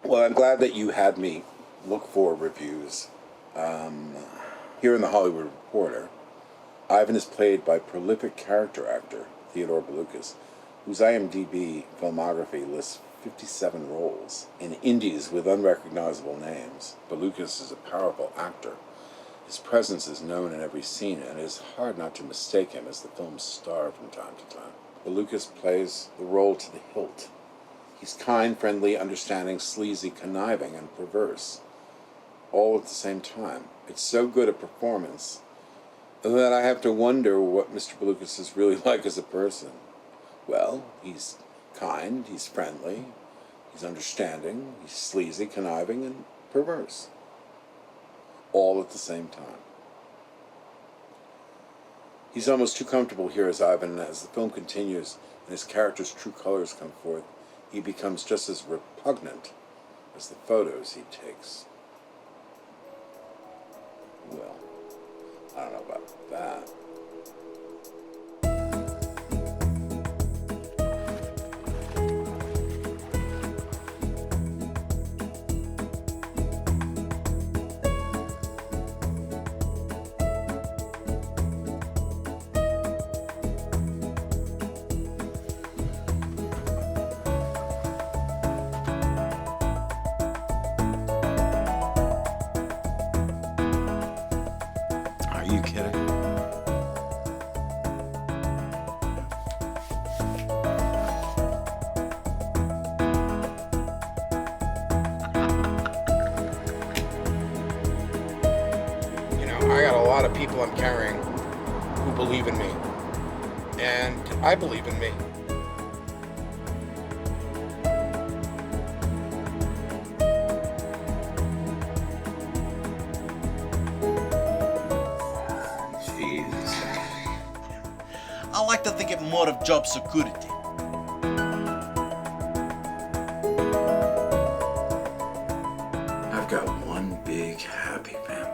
Well, I'm glad that you had me look for reviews. Here in the Hollywood Reporter, Ivan is played by prolific character actor Theodore Belucas, whose IMDb filmography lists 57 roles in indies with unrecognizable names. Belucas is a powerful actor. His presence is known in every scene, and it is hard not to mistake him as the film's star from time to time. Belucas plays the role to the hilt. He's kind, friendly, understanding, sleazy, conniving, and perverse, all at the same time. It's so good a performance that I have to wonder what Mr. Belucas is really like as a person. Well, he's kind, he's friendly, he's understanding, he's sleazy, conniving, and perverse, all at the same time. He's almost too comfortable here as Ivan, and as the film continues and his character's true colors come forth, he becomes just as repugnant as the photos he takes. Well, I don't know about that. Are you kidding? I got a lot of people I'm carrying who believe in me. And I believe in me. Jesus. I like to think of more of job security. I've got one big happy family.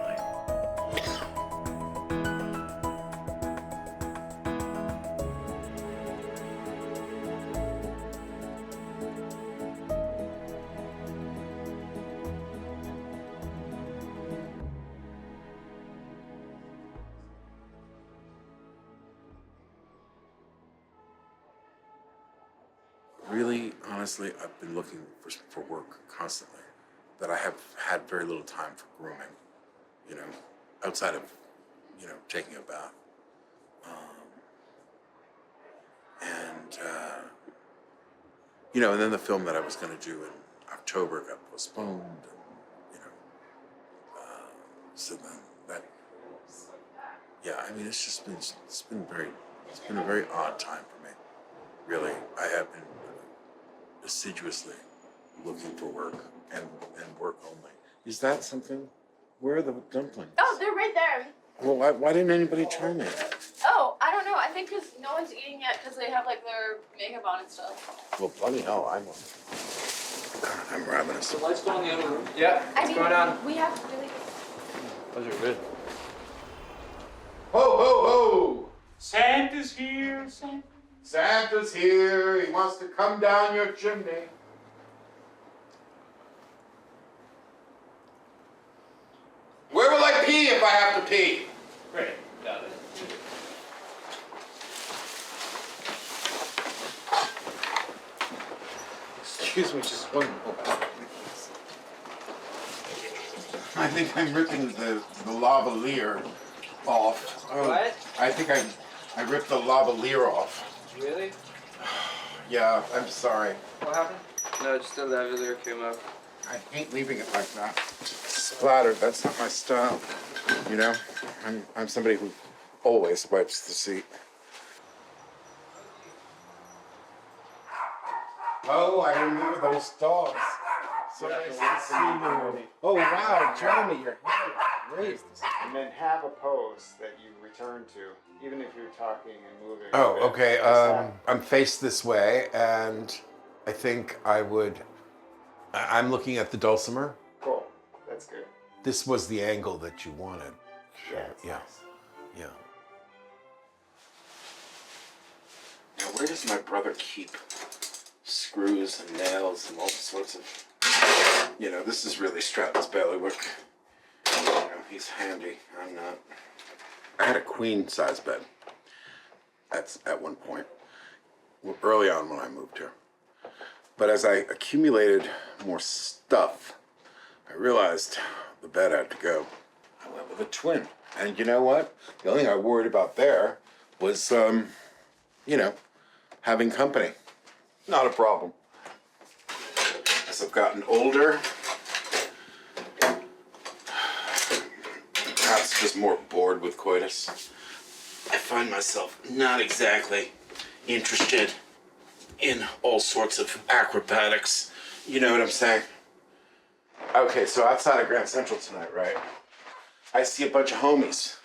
Really, honestly, I've been looking for work constantly. That I have had very little time for grooming, outside of, taking a bath. And then the film that I was going to do in October got postponed. So then that, it's been a very odd time for me. Really, I have been assiduously looking for work and work only. Is that something? Where are the dumplings? Oh, they're right there. Well, why didn't anybody try me? Oh, I don't know. I think because no one's eating yet because they have like their makeup on and stuff. Well, bloody hell, I'm ravenous. The lights go in the other room. Yeah, what's going on? We have really. Those are good. Ho, ho, ho! Santa's here, Santa. Santa's here. He wants to come down your chimney. Where will I pee if I have to pee? Great, got it. Excuse me, just one moment. I think I'm ripping the lavalier off. What? I think I ripped the lavalier off. Really? Yeah, I'm sorry. What happened? No, just the lavalier came up. I hate leaving it like that. Splattered, that's not my style. I'm somebody who always wipes the seat. Oh, I remember those dogs. So nice to see you. Oh, wow, Jeremy, your hair is great. And then have a pose that you return to, even if you're talking and moving. Oh, okay. I'm faced this way, and I think I'm looking at the dulcimer. Cool. That's good. This was the angle that you wanted. Yeah. It's Yeah. nice. Yeah. Now, where does my brother keep screws and nails and all sorts of You know, this is really Stratton's bailiwick. You know, he's handy. I'm not. I had a queen size bed. That's at one point. Early on when I moved here. But as I accumulated more stuff, I realized the bed had to go. I went with a twin. And you know what? The only thing I worried about there was, you know, having company. Not a problem. As I've gotten older, perhaps just more bored with coitus, I find myself not exactly interested in all sorts of acrobatics. You know what I'm saying? Okay, so outside of Grand Central tonight, right? I see a bunch of homies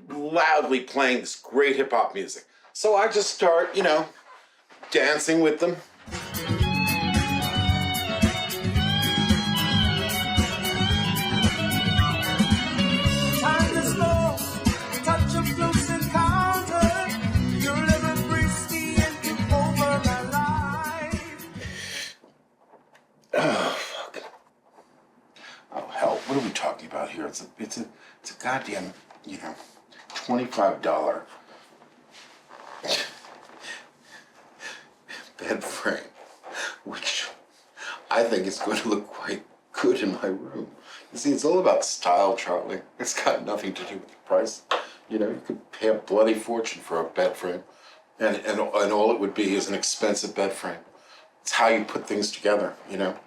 loudly playing this great hip hop music. So I just start, you know, dancing with them. Time is slow, touch of close encounter. You're living briefly into over my life. Oh, fuck. Oh, hell, what are we talking about here? It's a goddamn, you know, $25 bed frame, which I think is going to look quite good in my room. You see, it's all about style, Charlie. It's got nothing to do with the price. You know, you could pay a bloody fortune for a bed frame, and all it would be is an expensive bed frame. It's how you put things together, you know.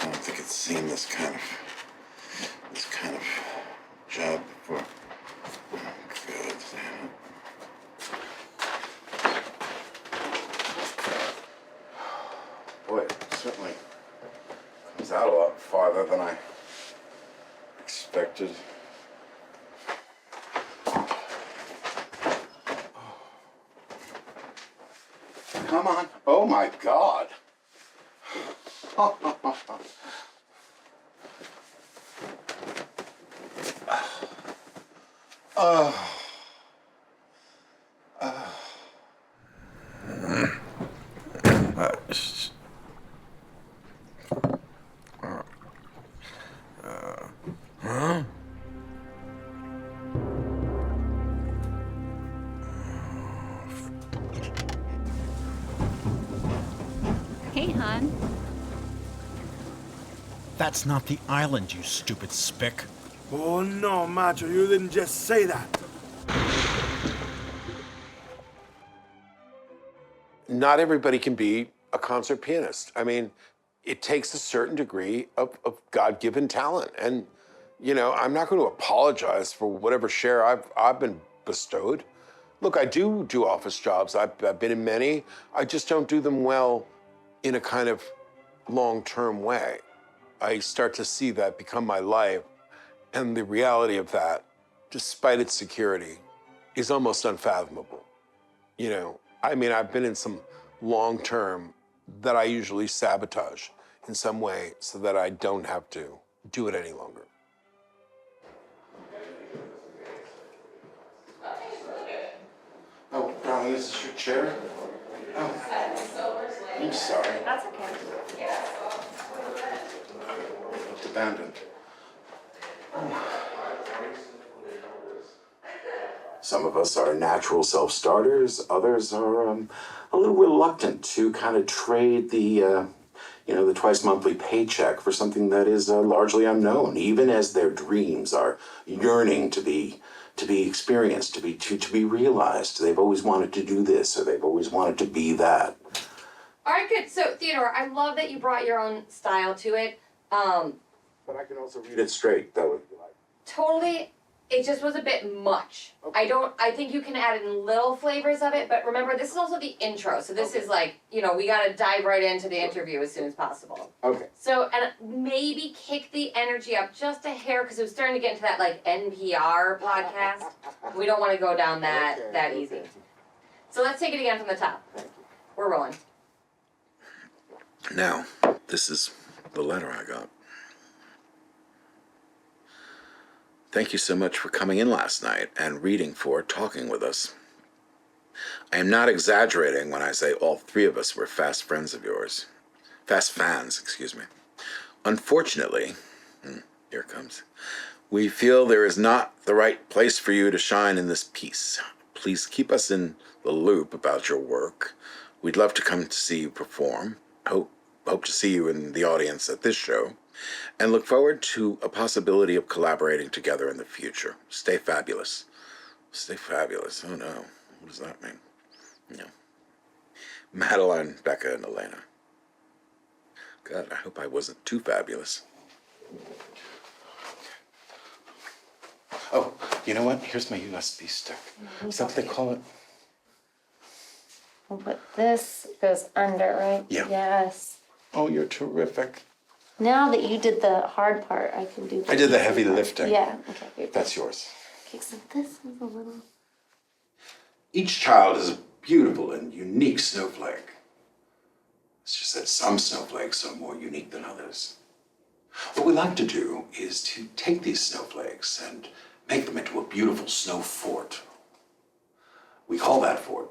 I don't think it's seen this kind of job before. Oh, God damn it. Boy, it certainly comes out a lot farther than I expected. Come on. Oh my God. Hey, hon. That's not the island, you stupid spick. Oh no, Macho, you didn't just say that. Not everybody can be a concert pianist. I mean, it takes a certain degree of God-given talent. And, you know, I'm not going to apologize for whatever share I've been bestowed. Look, I do office jobs. I've been in many. I just don't do them well in a kind of long-term way. I start to see that become my life. And the reality of that, despite its security, is almost unfathomable. You know, I mean, I've been in some long-term that I usually sabotage in some way so that I don't have to do it any longer. Oh, darling, is this your chair? Oh, I'm sorry. That's okay. It's abandoned. Some of us are natural self-starters. Others are a little reluctant to kind of trade the, the twice monthly paycheck for something that is largely unknown, even as their dreams are yearning to be experienced, to be realized. They've always wanted to do this, or they've always wanted to be that. All right, good. So, Theodore, I love that you brought your own style to it. But I can also read it straight, though, if you like. Totally, it just was a bit much. Okay. I think you can add in little flavors of it, but remember, this is also the intro. So this is like, we gotta dive right into the interview as soon as possible. Okay. So, and maybe kick the energy up just a hair, because it was starting to get into that, like, NPR podcast. We don't want to go down that easy. So let's take it again from the top. We're rolling. Now, this is the letter I got. Thank you so much for coming in last night and reading for Talking with us. I am not exaggerating when I say all three of us were fast friends of yours. Fast fans, excuse me. Unfortunately, here it comes, we feel there is not the right place for you to shine in this piece. Please keep us in the loop about your work. We'd love to come to see you perform. Hope to see you in the audience at this show, and look forward to a possibility of collaborating together in the future. Stay fabulous. Stay fabulous. Oh no. What does that mean? No. Madeline, Becca, and Elena. God, I hope I wasn't too fabulous. Oh, you know what? Here's my USB stick. Is that what they call it? But this goes under, right? Yeah. Yes. Oh, you're terrific. Now that you did the hard part, I can do. I did the heavy lifting. Yeah. Okay. That's yours. Okay. So this is a little. Each child is a beautiful and unique snowflake. It's just that some snowflakes are more unique than others. What we like to do is to take these snowflakes and make them into a beautiful snow fort. We call that fort.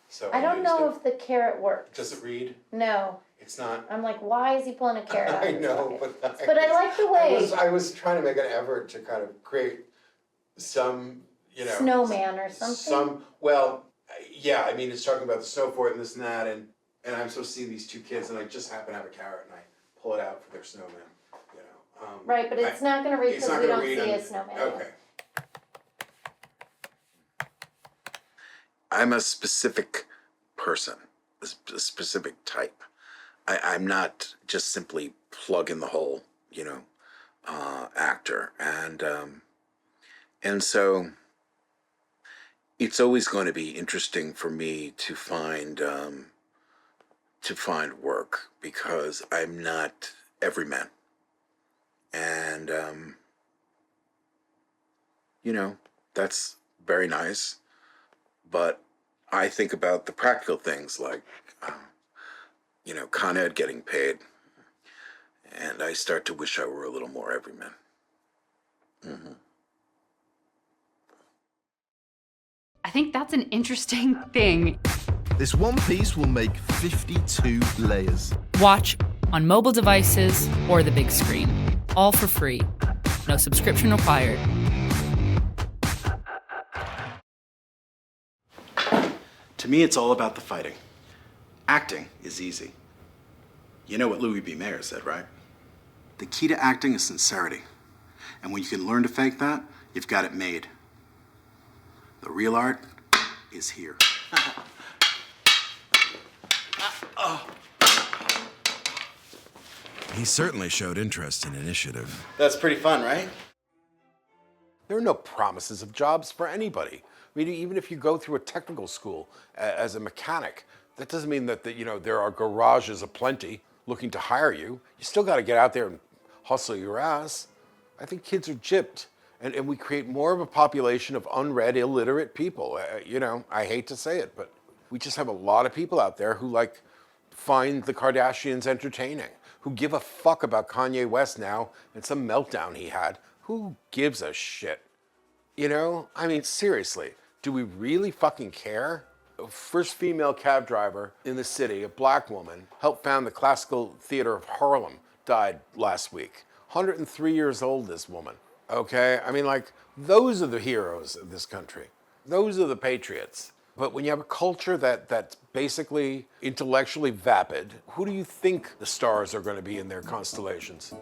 So I don't know if the carrot works. Does it read? No. It's not. I'm like, why is he pulling a carrot out? I of his know, pocket? but I like the way. I was trying to make an effort to kind of create some, Snowman or something. Yeah, I mean, it's talking about the snow fort and this and that, and I'm supposed to see these two kids, and I just happen to have a carrot, and I pull it out for their snowman, Right, but it's not going to read it's because not we gonna don't read see on- a snowman. Okay. I'm a specific person, a specific type. I'm not just simply plug in the hole, actor. And so it's always going to be interesting for me to find work because I'm not everyman. And, that's very nice. But I think about the practical things like, Con Ed getting paid. And I start to wish I were a little more everyman. Mm-hmm. I think that's an interesting thing. This one piece will make 52 layers. Watch on mobile devices or the big screen. All for free. No subscription required. To me, it's all about the fighting. Acting is easy. You know what Louis B. Mayer said, right? The key to acting is sincerity. And when you can learn to fake that, you've got it made. The real art is here. He certainly showed interest in initiative. That's pretty fun, right? There are no promises of jobs for anybody. I mean, even if you go through a technical school as a mechanic, that doesn't mean that there are garages aplenty looking to hire you. You still got to get out there and hustle your ass. I think kids are gypped, and we create more of a population of unread, illiterate people. I hate to say it, but we just have a lot of people out there who find the Kardashians entertaining, who give a fuck about Kanye West now and some meltdown he had. Who gives a shit? I mean, seriously, do we really fucking care? First female cab driver in the city, a black woman, helped found the Classical Theater of Harlem, died last week. 103 years old, this woman. Okay? I mean, those are the heroes of this country. Those are the patriots. But when you have a culture that's basically intellectually vapid, who do you think the stars are going to be in their constellations?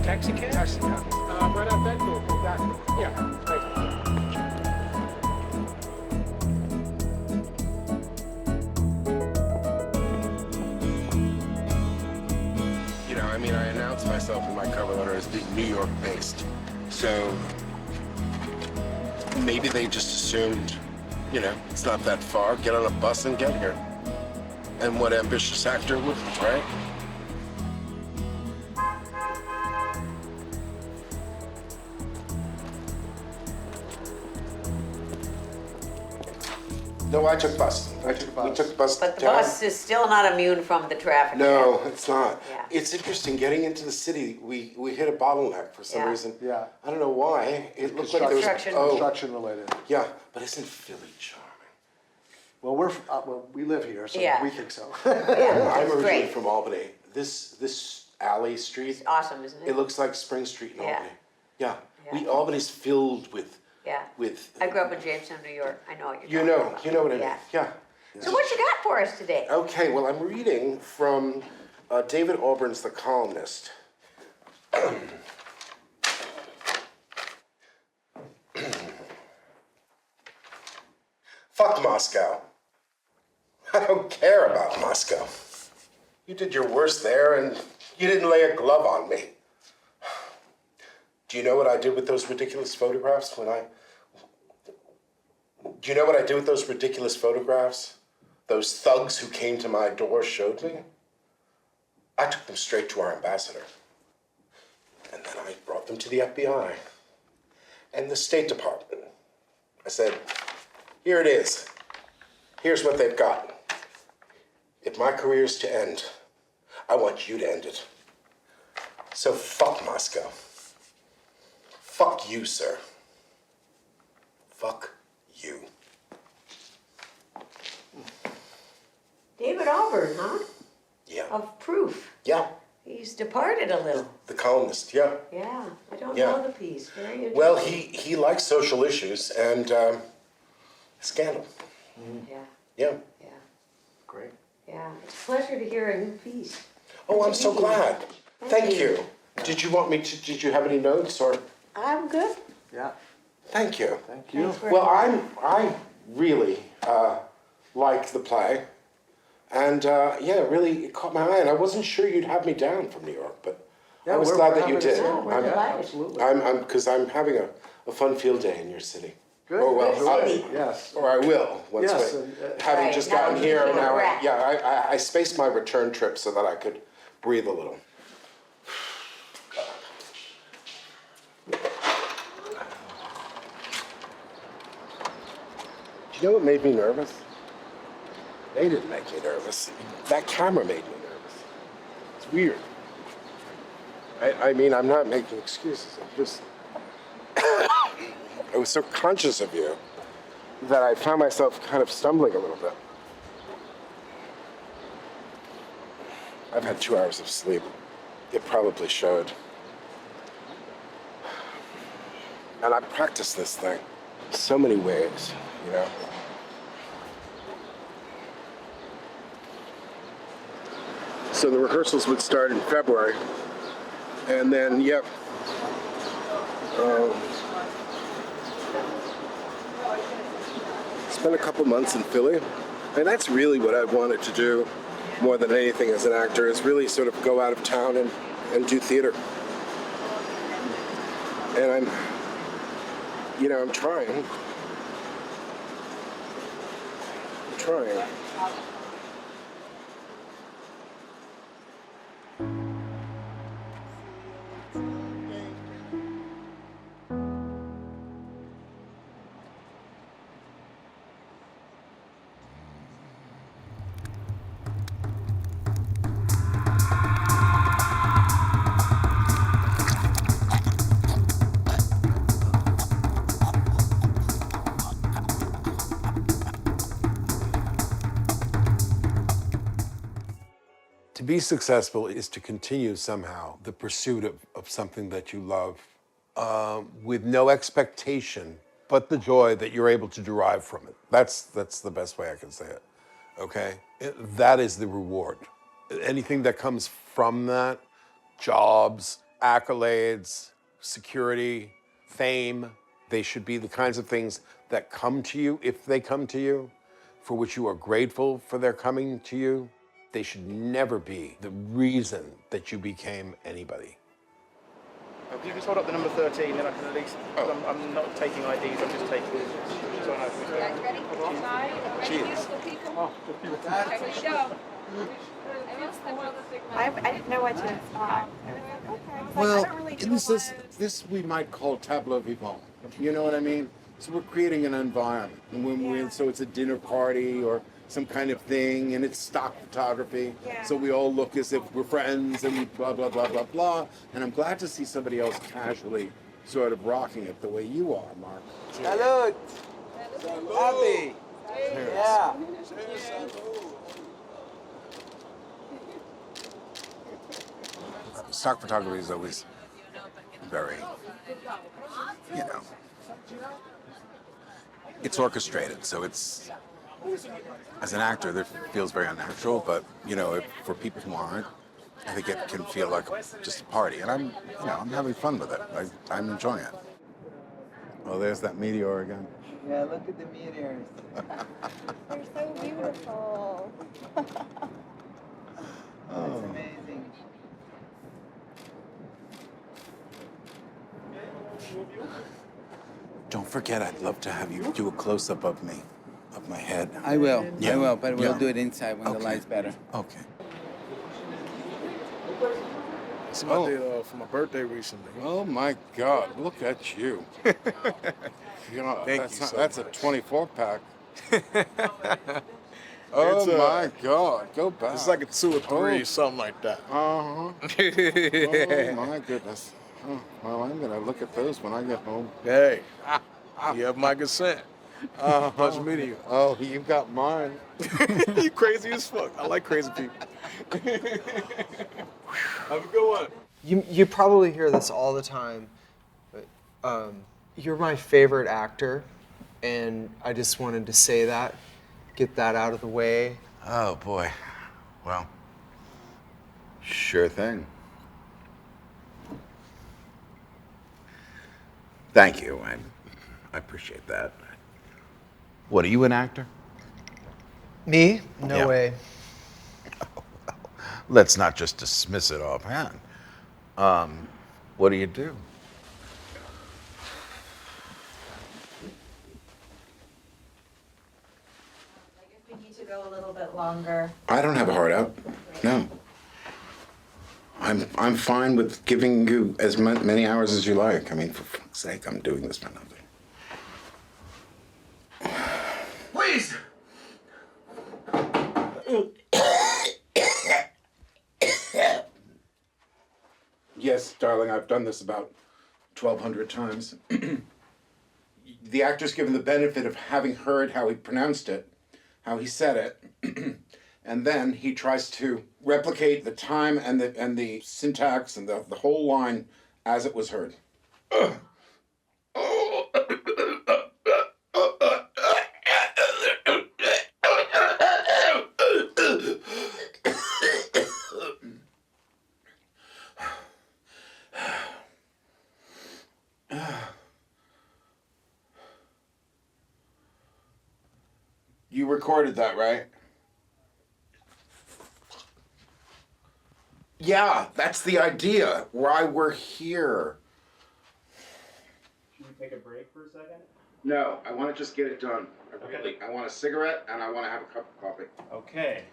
Taxi cab? Taxi cab. myself in my cover letter as being New York based. So maybe they just assumed, you know, it's not that far. Get on a bus and get here. And what ambitious actor wouldn't, right? No, I took bus. We took the bus. But the down. bus is still not immune from the traffic. No, it's not. Yeah. It's interesting getting into the city. We hit a bottleneck for some Yeah. reason. Yeah. I don't know why. It looked like there was Construction related. Yeah, but isn't Philly charming? Well, we live here, so Yeah. we think so. Yeah, I'm it's originally great. from Albany. This alley street. It's awesome, isn't it? It looks like Spring Street in Yeah. Albany. Yeah. Yeah. Albany's filled with. Yeah. I grew up in Jamestown, New York. I know what you're talking about. You know what I mean. Yeah. Yeah. So what you got for us today? Okay, well, I'm reading from David Auburn's The Columnist. Fuck Moscow. I don't care about Moscow. You did your worst there, and you didn't lay a glove on me. Do you know what I did with those ridiculous photographs when I... Do you know what I did with those ridiculous photographs? Those thugs who came to my door showed me? I took them straight to our ambassador. And then I brought them to the FBI and the State Department. I said, here it is. Here's what they've got. If my career's to end, I want you to end it. So fuck Moscow. Fuck you, sir. Fuck you. David Auburn, huh? Yeah. Of Proof. Yeah. He's departed a little. The Columnist, yeah. Yeah, I don't Yeah. know the piece. Very interesting. Well, he likes social issues and scandal. Yeah, Yeah. yeah, Great. yeah. It's a pleasure to hear a new piece. Oh, I'm so glad. Thank you. you. Did you have any notes or? I'm good. Yeah. Thank you. Thank you. Thanks very Well, much. I really liked the play. And yeah, really it caught my eye. And I wasn't sure you'd have me down from New York, but I was glad that you did. we're delighted. Absolutely. Because I'm having a fun field day in your city. Good. Or well, Good city. Yes. or I will once Yes, we, and, having Right, just now gotten you here. feel Now, wrapped. I spaced my return trip so that I could breathe a little. Do you know what made me nervous? They didn't make me nervous. That camera made me nervous. It's weird. I mean, I'm not making excuses. I'm just... I was so conscious of you that I found myself kind of stumbling a little bit. I've had 2 hours of sleep. It probably showed. And I practiced this thing so many ways, you know? So the rehearsals would start in February. And then, yep. Spent a couple months in Philly. And that's really what I wanted to do more than anything as an actor, is really sort of go out of town and do theater. And I'm trying. I'm trying. To be successful is to continue somehow the pursuit of something that you love with no expectation, but the joy that you're able to derive from it. That's the best way I can say it, okay? That is the reward. Anything that comes from that, jobs, accolades, security, fame, they should be the kinds of things that come to you, if they come to you, for which you are grateful for their coming to you. They should never be the reason that you became anybody. You just hold up the number 13, then I can at least. I'm not taking IDs. I'm just taking. So I know who's there. Guys ready? Cheers. Oh, here we go. I didn't know what to expect. Well, this we might call tableau vivant. You know what I mean? So we're creating an environment, and so it's a dinner party or some kind of thing, and it's stock photography. So we all look as if we're friends, and we blah blah blah blah blah. And I'm glad to see somebody else casually, sort of rocking it the way you are, Mark. Salud. Happy. Yeah. Stock photography is always very, it's orchestrated, so it's, as an actor, that feels very unnatural, but, for people who aren't, I think it can feel like just a party, and I'm having fun with it. I'm enjoying it. Oh, there's that meteor again. Yeah, look at the meteors. They're so beautiful. It's amazing. Don't forget, I'd love to have you do a close-up of me, of my head. I will, Yeah. but we'll Yeah. do it inside when the Okay. light's better. Okay. It's my day for my birthday recently. Oh my God! Look at you. That's a 24-pack. Oh my God! Go back. It's like a 2 or 3, something like that. Oh my goodness. Oh, well, I'm gonna look at those when I get home. Hey, you have my consent. Pleasure meeting you. Oh, you got mine. You crazy as fuck. I like crazy people. Have a good one. You probably hear this all the time, but you're my favorite actor, and I just wanted to say that, get that out of the way. Oh boy. Well, sure thing. Thank you. I appreciate that. What, are you an actor? Me? No Yeah. way. Let's not just dismiss it offhand. What do you do? I guess we need to go a little bit longer. I don't have a heart out. No. I'm fine with giving you as many hours as you like. I mean, for fuck's sake, I'm doing this for nothing. Please! Yes, darling, I've done this about 1,200 times. The actor's given the benefit of having heard how he pronounced it, how he said it, and then he tries to replicate the time and the syntax and the whole line as it was heard. You recorded that, right? Yeah, that's the idea. Why we're here. Should we take a break for a second? No, I want to just get it done. I want a cigarette and I want to have a cup of coffee. Okay,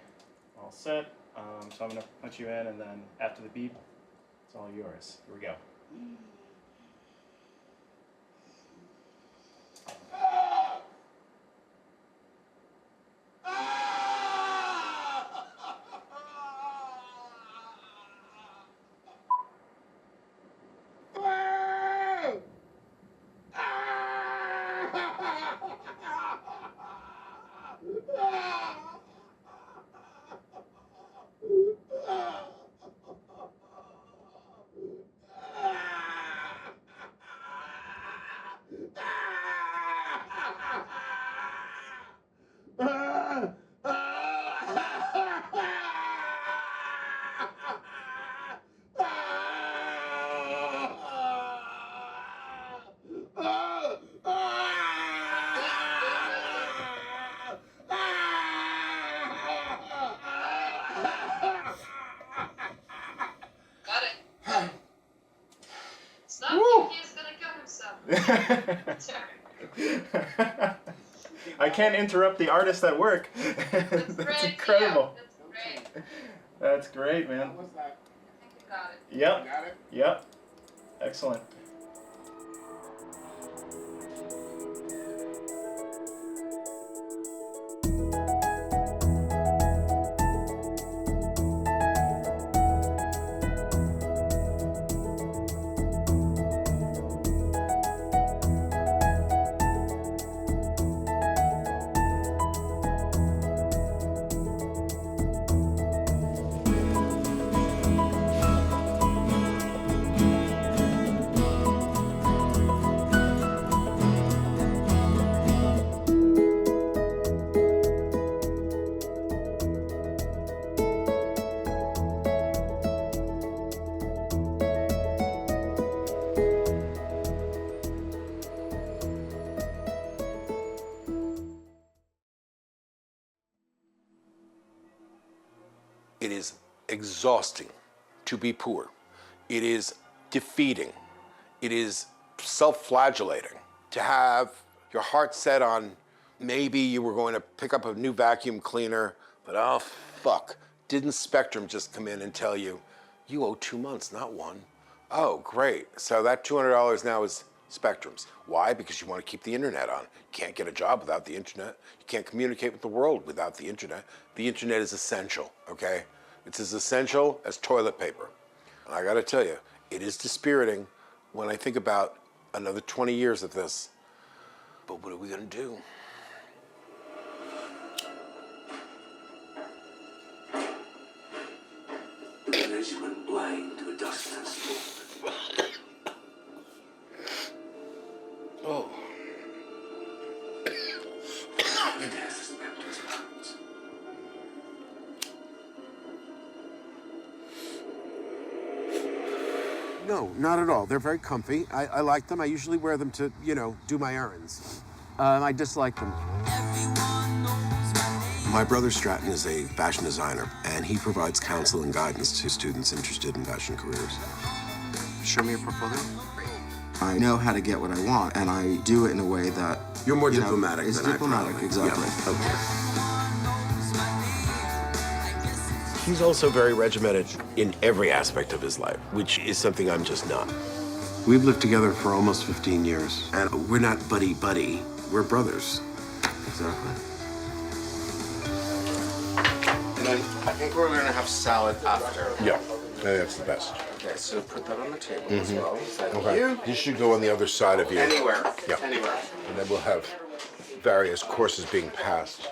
all set. So I'm gonna punch you in, and then after the beep, it's all yours. Here we go. I can't interrupt the artist at work. That's incredible. That's great, man. Yep. Yep. Excellent. It is exhausting to be poor. It is defeating. It is self-flagellating to have your heart set on maybe you were going to pick up a new vacuum cleaner, but oh fuck, didn't Spectrum just come in and tell you, you owe 2 months, not one? Oh, great. So that $200 now is Spectrum's. Why? Because you want to keep the internet on. You can't get a job without the internet. You can't communicate with the world without the internet. The internet is essential, okay? It's as essential as toilet paper. And I gotta tell you, it is dispiriting when I think about another 20 years of this. But what are we gonna do? As you went blind to a dust festival. Oh. No, not at all. They're very comfy. I like them. I usually wear them to, you know, do my errands. I dislike them. My brother Stratton is a fashion designer, and he provides counsel and guidance to students interested in fashion careers. Show me your portfolio. I know how to get what I want, and I do it in a way that... You're more diplomatic It's than I diplomatic, probably. exactly. Yeah, okay. He's also very regimented in every aspect of his life, which is something I'm just not. We've lived together for almost 15 years, and we're not buddy-buddy, we're brothers. Exactly. And then I think we're gonna have salad after. Yeah, that's the best. Okay, so put that on the table Mm-hmm. as well. Thank Okay. you. This should go on the other side of you. Anywhere. Yeah. Anywhere. And then we'll have various courses being passed.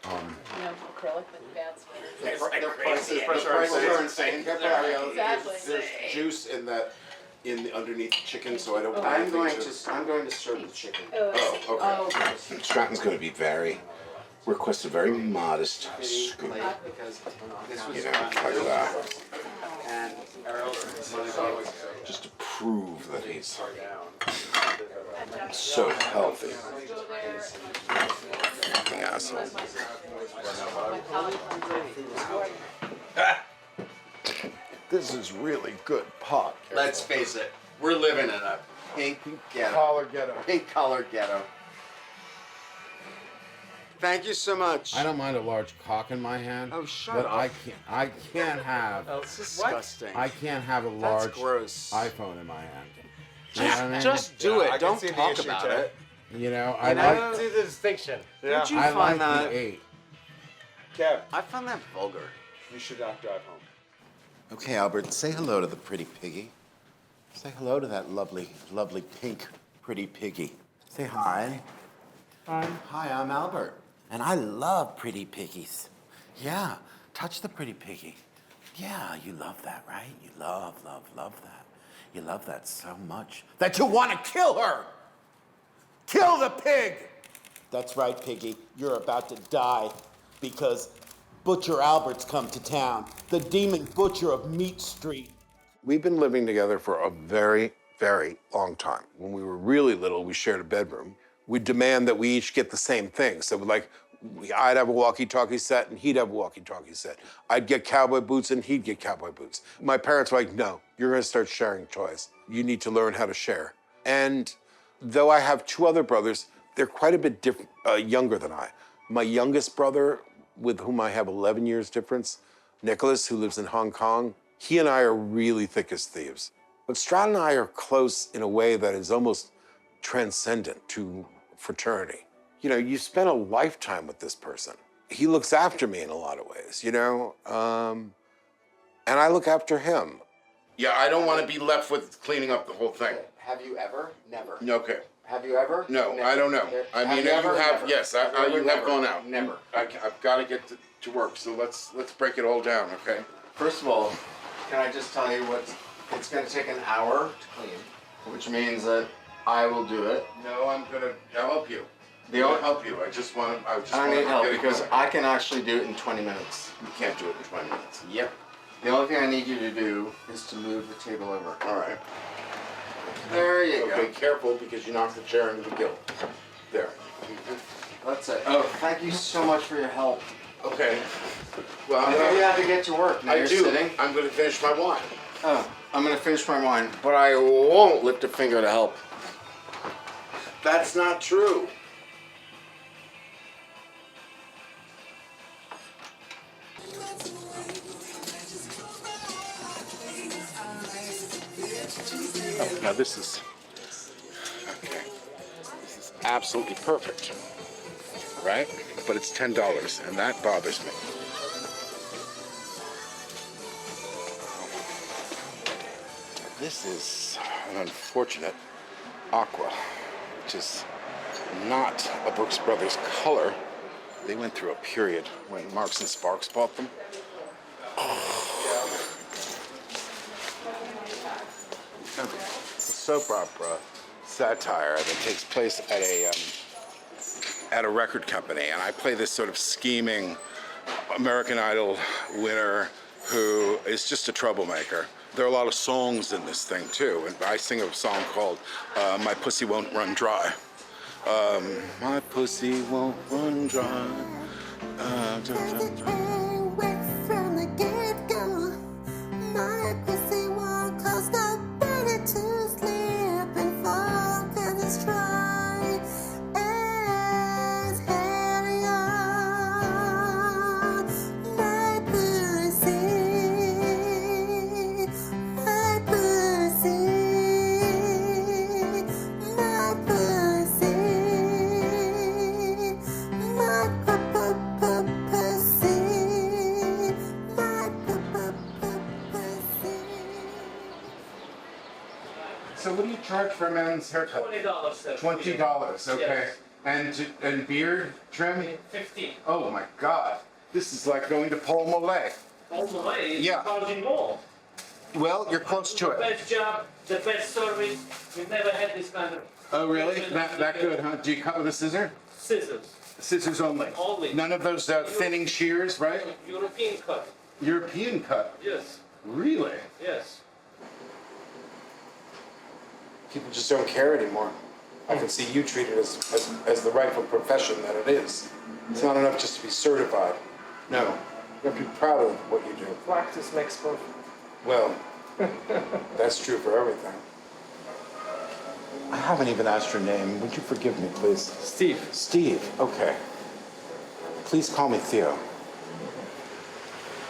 Acrylic with bad The sweaters. prices are insane. Exactly. There's juice in that, underneath the chicken, so I don't want I'm anything going to serve the chicken. Oh, okay. Stratton's going to be request a very modest scoop. You know, like that. And Just to prove that he's so healthy. Fucking asshole. This is really good pot. let's face it, we're living in a pink ghetto. Collar ghetto. Pink collar ghetto. Thank you so much. I don't mind a large cock in my hand. Oh, shut but up. I can't have. That's disgusting. I can't have a That's large gross. iPhone in my hand. You know what I mean? Just do Yeah, it. I can Don't see the talk issue, about Ted. it. You know, I know, like. See the distinction. Don't you I find like that? the 8. Kev, I find that vulgar. you should not drive home. Okay, Albert, say hello to the pretty piggy. Say hello to that lovely, lovely pink pretty piggy. Say hi. Hi. Hi, I'm Albert. And I love pretty piggies. Yeah, touch the pretty piggy. Yeah, you love that, right? You love that. You love that so much that you want to kill her. Kill the pig. That's right, piggy. You're about to die because Butcher Albert's come to town, the demon butcher of Meat Street. We've been living together for a very, very long time. When we were really little, we shared a bedroom. We'd demand that we each get the same thing. So I'd have a walkie-talkie set and he'd have a walkie-talkie set. I'd get cowboy boots and he'd get cowboy boots. My parents were like, no, you're gonna start sharing toys. You need to learn how to share. And Though I have two other brothers, they're quite a bit younger than I. My youngest brother, with whom I have 11 years difference, Nicholas, who lives in Hong Kong, he and I are really thick as thieves. But Strad and I are close in a way that is almost transcendent to fraternity. You know, you spend a lifetime with this person. He looks after me in a lot of ways, you know? And I look after him. Yeah, I don't want to be left with cleaning up the whole thing. Have you ever? Never. Okay. Have you ever? No, Never. I don't know. Have I mean, you ever? you have, Never. yes, Have you you ever? have Never. gone out. Never. I've got to get to work, so let's break it all down, okay? First of all, can I just tell you what? It's going to take an hour to clean, which means that I will do it. No, I'll help you. I'll help you. I don't need help because I can actually do it in 20 minutes. You can't do it in 20 minutes. Yep. The only thing I need you to do is to move the table over. All right. There you go. Okay, careful because you knocked the chair into the gill. There. That's it. Oh, thank you so much for your help. Okay. Well, I know you have to get to work. Now I you're do. sitting. I'm going to finish my wine. Oh, I'm going to finish my wine, but I won't lift a finger to help. That's not true. Now this is absolutely perfect, right? But it's $10, and that bothers me. This is an unfortunate aqua, which is not a Brooks Brothers color. They went through a period when Marks and Sparks bought them. Okay. It's a soap opera satire that takes place at a record company, and I play this sort of scheming American Idol winner who is just a troublemaker. There are a lot of songs in this thing too, and I sing a song called "My Pussy Won't Run Dry." My pussy won't run dry. So what do you charge for a man's haircut? $20, sir. $20, okay. Yes. And beard trim? 15. Oh my God. This is like going to Paul Mullet. All the way, Yeah. charging more. Well, you're close to The it. best job, the best service. We've never had this kind of. Oh really? That good, huh? Do you cut with a scissor? Scissors. Scissors only? Only. None of those thinning shears, right? European cut. European cut? Yes. Really? Yes. People just don't care anymore. I can see you treat it as the rightful profession that it is. It's not enough just to be certified. No. You have to be proud of what you do. Practice makes perfect. Well, that's true for everything. I haven't even asked your name. Would you forgive me, please? Steve. Steve, okay. Please call me Theo.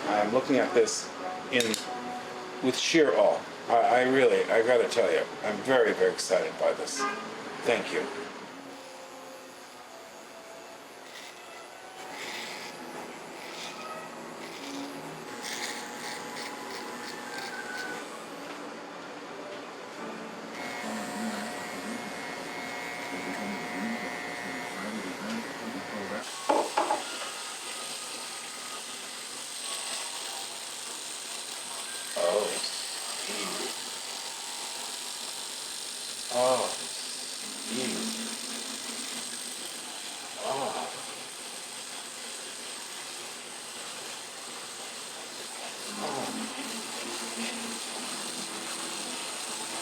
I'm looking at this with sheer awe. I gotta tell you, I'm very, very excited by this. Thank you. Oh, Steve. Oh, Steve. Oh.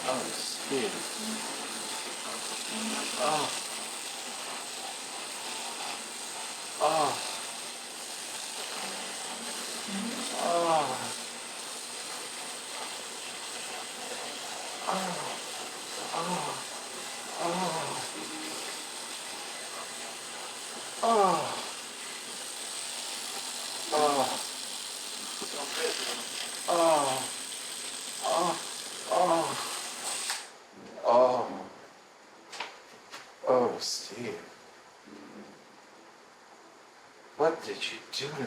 Oh, Steve. Oh. Oh. Oh. Oh. Oh. Oh. Oh. Oh. Oh. Oh. Oh. Oh. Oh, Steve. What did you do to me?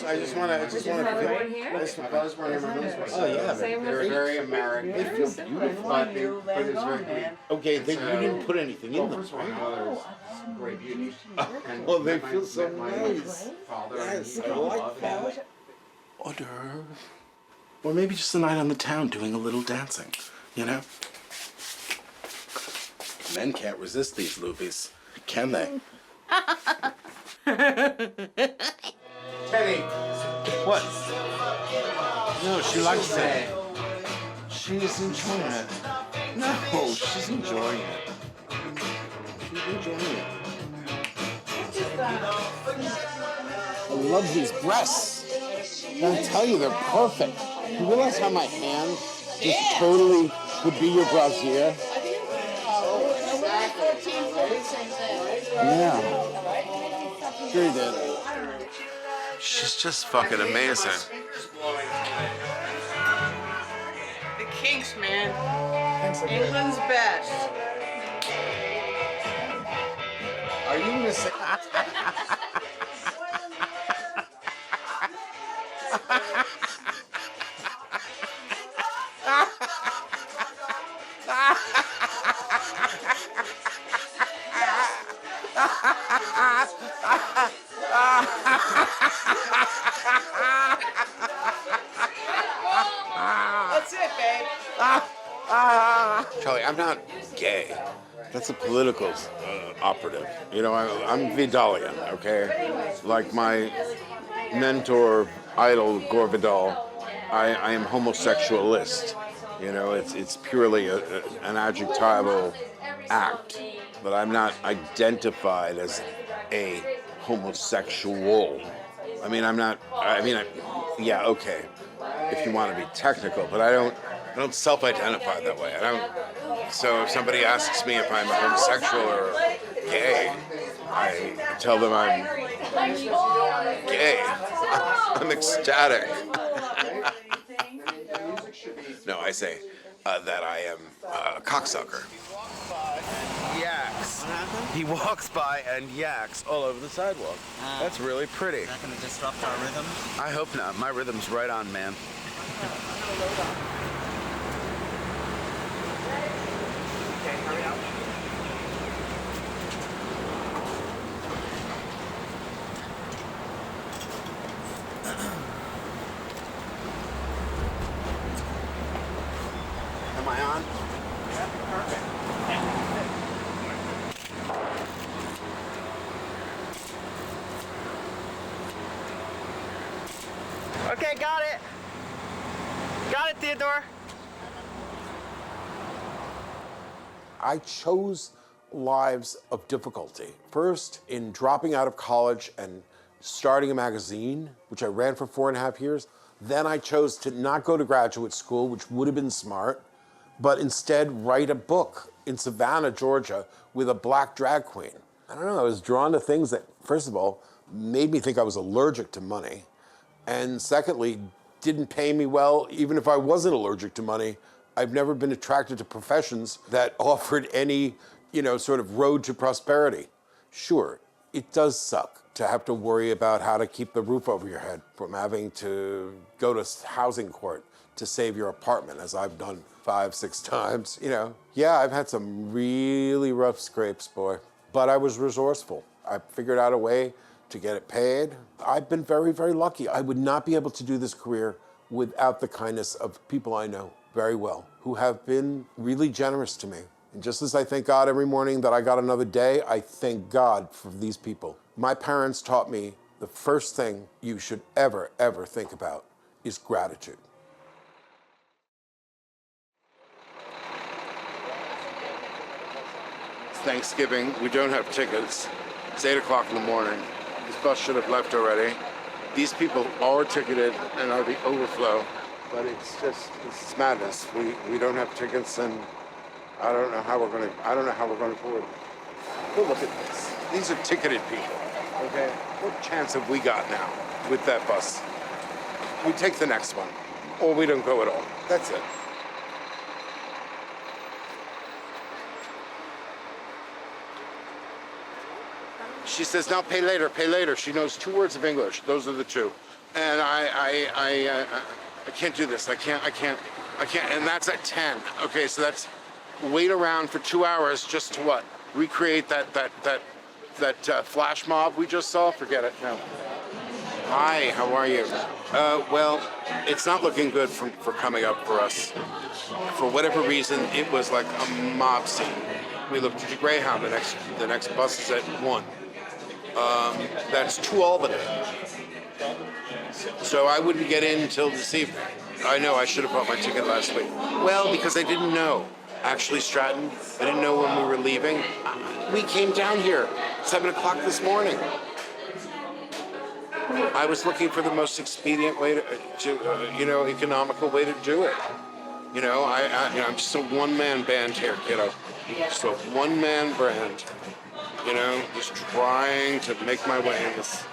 I just want to. Did you have one here? Those were never those were. Oh, yeah. Same They're with very American. They feel beautiful. But it's very green. Okay, then you didn't put anything in them, First of all, right? my mother's great beauty. And Oh, they my- feel so my nice. father, Yes, he I fell in like love with that. it. Hors d'oeuvre. Or maybe just a night on the town doing a little dancing, you know? Men can't resist these loobies, can they? Teddy. What? No, she likes it. She's enjoying it. No, she's enjoying it. She's enjoying it. I love these breasts. I gotta tell you, they're perfect. You realize how my hand just totally would be your brassiere? Yeah. Sure you did. She's just fucking amazing. The Kinks, man. England's best. Are you missing? That's it, babe. Charlie, I'm not gay. That's a political operative. You know, I'm Vidalian, okay? Like my mentor, idol, Gore Vidal, I am homosexualist. You know, it's purely an adjectival act, but I'm not identified as a homosexual. Yeah, okay, if you want to be technical, but I don't self-identify that way. So if somebody asks me if I'm homosexual or gay, I tell them I'm gay. I'm ecstatic. No, I say that I am a cocksucker. Yaks. He walks by and yaks all over the sidewalk. That's really pretty. Is that going to disrupt our rhythm? I hope not. My rhythm's right on, man. Okay, hurry up. Am I on? Yeah, perfect. Okay, got it. Got it, Theodore. I chose lives of difficulty. First, in dropping out of college and starting a magazine, which I ran for 4.5 years. Then I chose to not go to graduate school, which would have been smart, but instead write a book in Savannah, Georgia, with a black drag queen. I don't know, I was drawn to things that, first of all, made me think I was allergic to money, and secondly, didn't pay me well, even if I wasn't allergic to money. I've never been attracted to professions that offered any, sort of road to prosperity. Sure, it does suck to have to worry about how to keep the roof over your head, from having to go to housing court to save your apartment, as I've done 5-6 times. Yeah, I've had some really rough scrapes, boy. But I was resourceful. I figured out a way to get it paid. I've been very, very lucky. I would not be able to do this career without the kindness of people I know very well, who have been really generous to me. And just as I thank God every morning that I got another day, I thank God for these people. My parents taught me the first thing you should ever, ever think about is gratitude. It's Thanksgiving. We don't have tickets. It's 8 o'clock in the morning. This bus should have left already. These people are ticketed and are the overflow, but it's madness. We don't have tickets, and I don't know how we're gonna board. But look at this. These are ticketed people. Okay, what chance have we got now with that bus? We take the next one, or we don't go at all. That's it. She says, now pay later, pay later. She knows 2 words of English. Those are the 2. And I can't do this. I can't. And that's at 10. Okay, so that's wait around for 2 hours just to what? Recreate that flash mob we just saw? Forget it. No. Hi, how are you? Well, it's not looking good for coming up for us. For whatever reason, it was like a mob scene. We looked at the Greyhound. The next bus is at 1. That's to Albany. So I wouldn't get in until this evening. I know I should have bought my ticket last week. Well, because I didn't know. Actually, Stratton, I didn't know when we were leaving. We came down here 7 o'clock this morning. I was looking for the most expedient way to economical way to do it. I'm just a one-man band here, kiddo. Just a one-man band. Just trying to make my way in this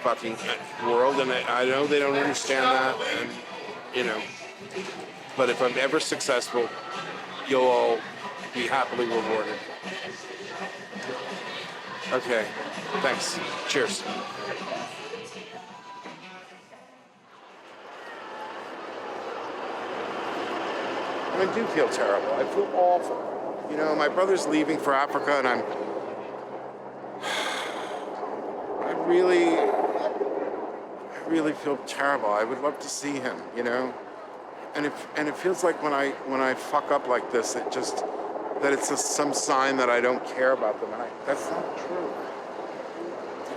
fucking world, and I know they don't understand that, and but if I'm ever successful, you'll all be happily rewarded. Okay, thanks. Cheers. I do feel terrible. I feel awful. My brother's leaving for Africa, and I really feel terrible. I would love to see him, and it feels like when I fuck up like this, that it's some sign that I don't care about them, and that's not true.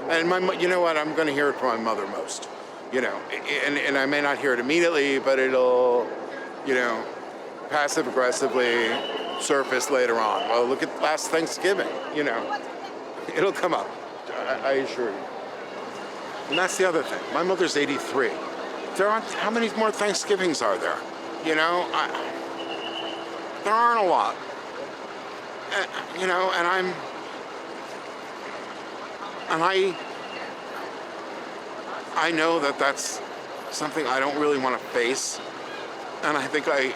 And you know what? I'm going to hear it from my mother most, and I may not hear it immediately, but it'll, passive aggressively surface later on. Well, look at last Thanksgiving, it'll come up. I assure you. And that's the other thing. My mother's 83. How many more Thanksgivings are there? There aren't a lot. And I know that that's something I don't really want to face. And I think I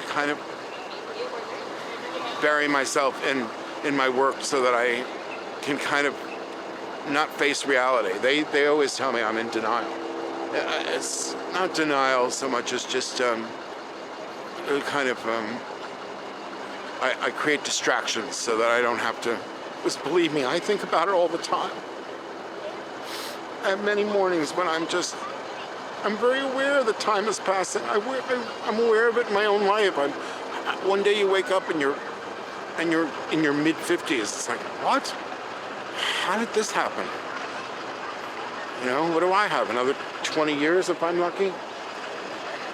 kind of bury myself in my work so that I can kind of not face reality. They always tell me I'm in denial. It's not denial so much as just I create distractions so that I don't have to. Because believe me, I think about it all the time. I have many mornings when I'm very aware that time is passing. I'm aware of it in my own life. One day you wake up and you're in your mid-50s. It's like, what? How did this happen? What do I have? Another 20 years if I'm lucky?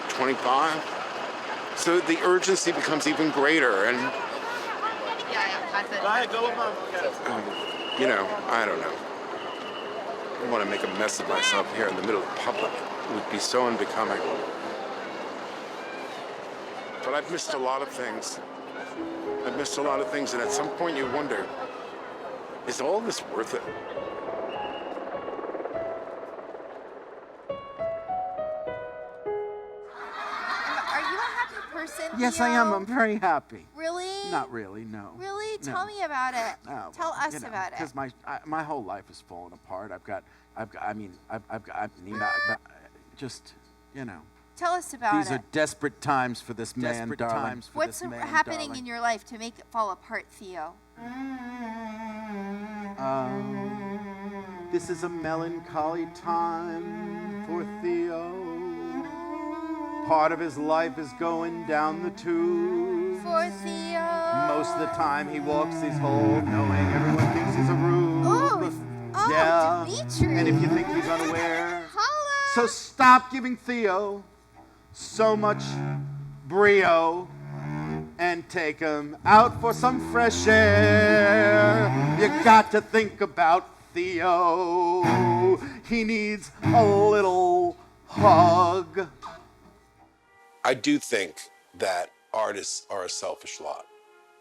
25? So the urgency becomes even greater, and I don't know. I don't want to make a mess of myself here in the middle of public. It would be so unbecoming. But I've missed a lot of things. And at some point you wonder, is all this worth it? Are you a happy person, Yes, Theo? I am. I'm very happy. Really? Not really, no. Really? No. Tell me about it. Oh, Tell well, us about it. Because my whole life has fallen apart. Tell us about These it. are desperate times for this man, darling. What's happening in your life to make it fall apart, Theo? This is a melancholy time for Theo. Part of his life is going down the tube. For Theo. Most of the time he walks these halls knowing everyone thinks he's a rube. Oh, yeah. Dimitri. And if you think he's unaware. So stop giving Theo so much brio and take him out for some fresh air. You got to think about Theo. He needs a little hug. I do think that artists are a selfish lot.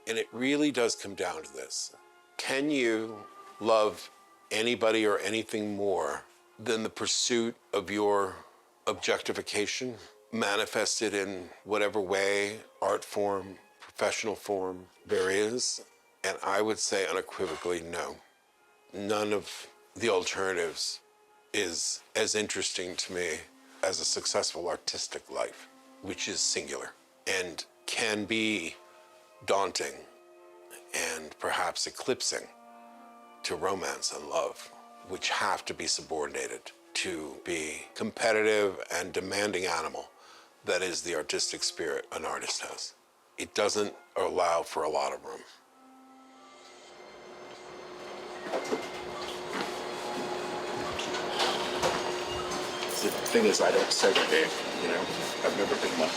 And it really does come down to this. Can you love anybody or anything more than the pursuit of your objectification, manifested in whatever way, art form, professional form there is? And I would say unequivocally no. None of the alternatives is as interesting to me as a successful artistic life, which is singular and can be daunting and perhaps eclipsing to romance and love, which have to be subordinated to the competitive and demanding animal that is the artistic spirit an artist has. It doesn't allow for a lot of room. The thing is, I don't segregate, you know? I've never been one.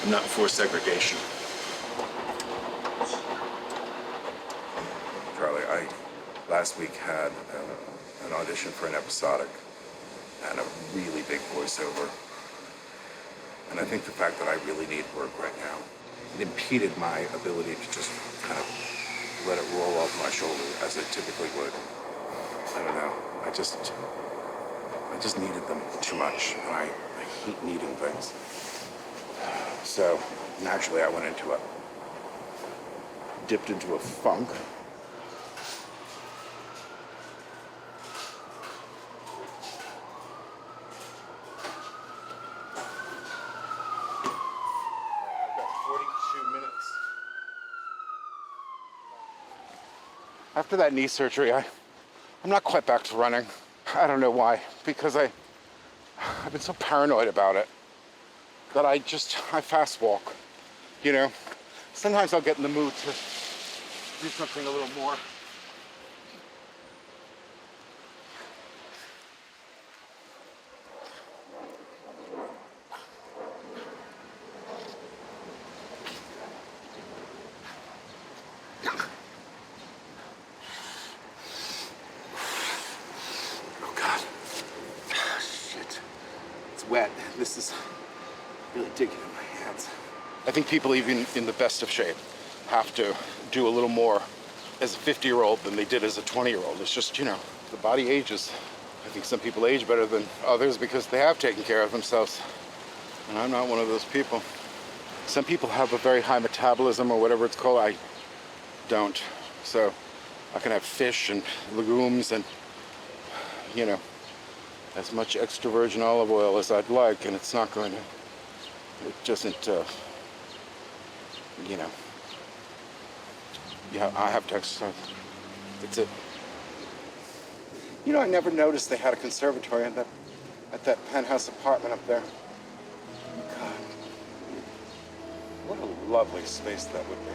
I'm not for segregation. Charlie, I last week had an audition for an episodic and a really big voiceover. And I think the fact that I really need work right now, it impeded my ability to just kind of let it roll off my shoulder as it typically would. I don't know. I just needed them too much. And I hate needing things. So naturally I went into dipped into a funk. After that knee surgery, I'm not quite back to running. I don't know why, because I've been so paranoid about it that I fast walk, you know? Sometimes I'll get in the mood to do something a little more. Wet. This is really digging in my hands. I think people even in the best of shape have to do a little more as a 50-year-old than they did as a 20-year-old. It's just, you know, the body ages. I think some people age better than others because they have taken care of themselves. And I'm not one of those people. Some people have a very high metabolism or whatever it's called. I don't. So I can have fish and legumes and, you know, as much extra virgin olive oil as I'd like, and it's not going to, it doesn't, you know, yeah, I have to exercise. That's it. You know, I never noticed they had a conservatory at that penthouse apartment up there. God, what a lovely space that would be.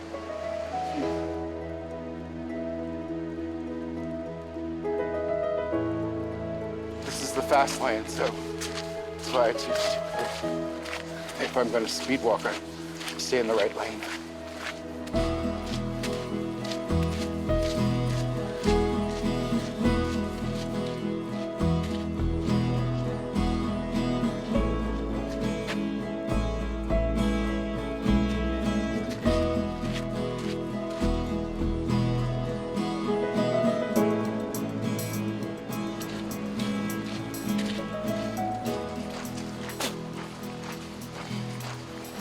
The fast lane, so that's why if I'm going to speed walk, I stay in the right lane.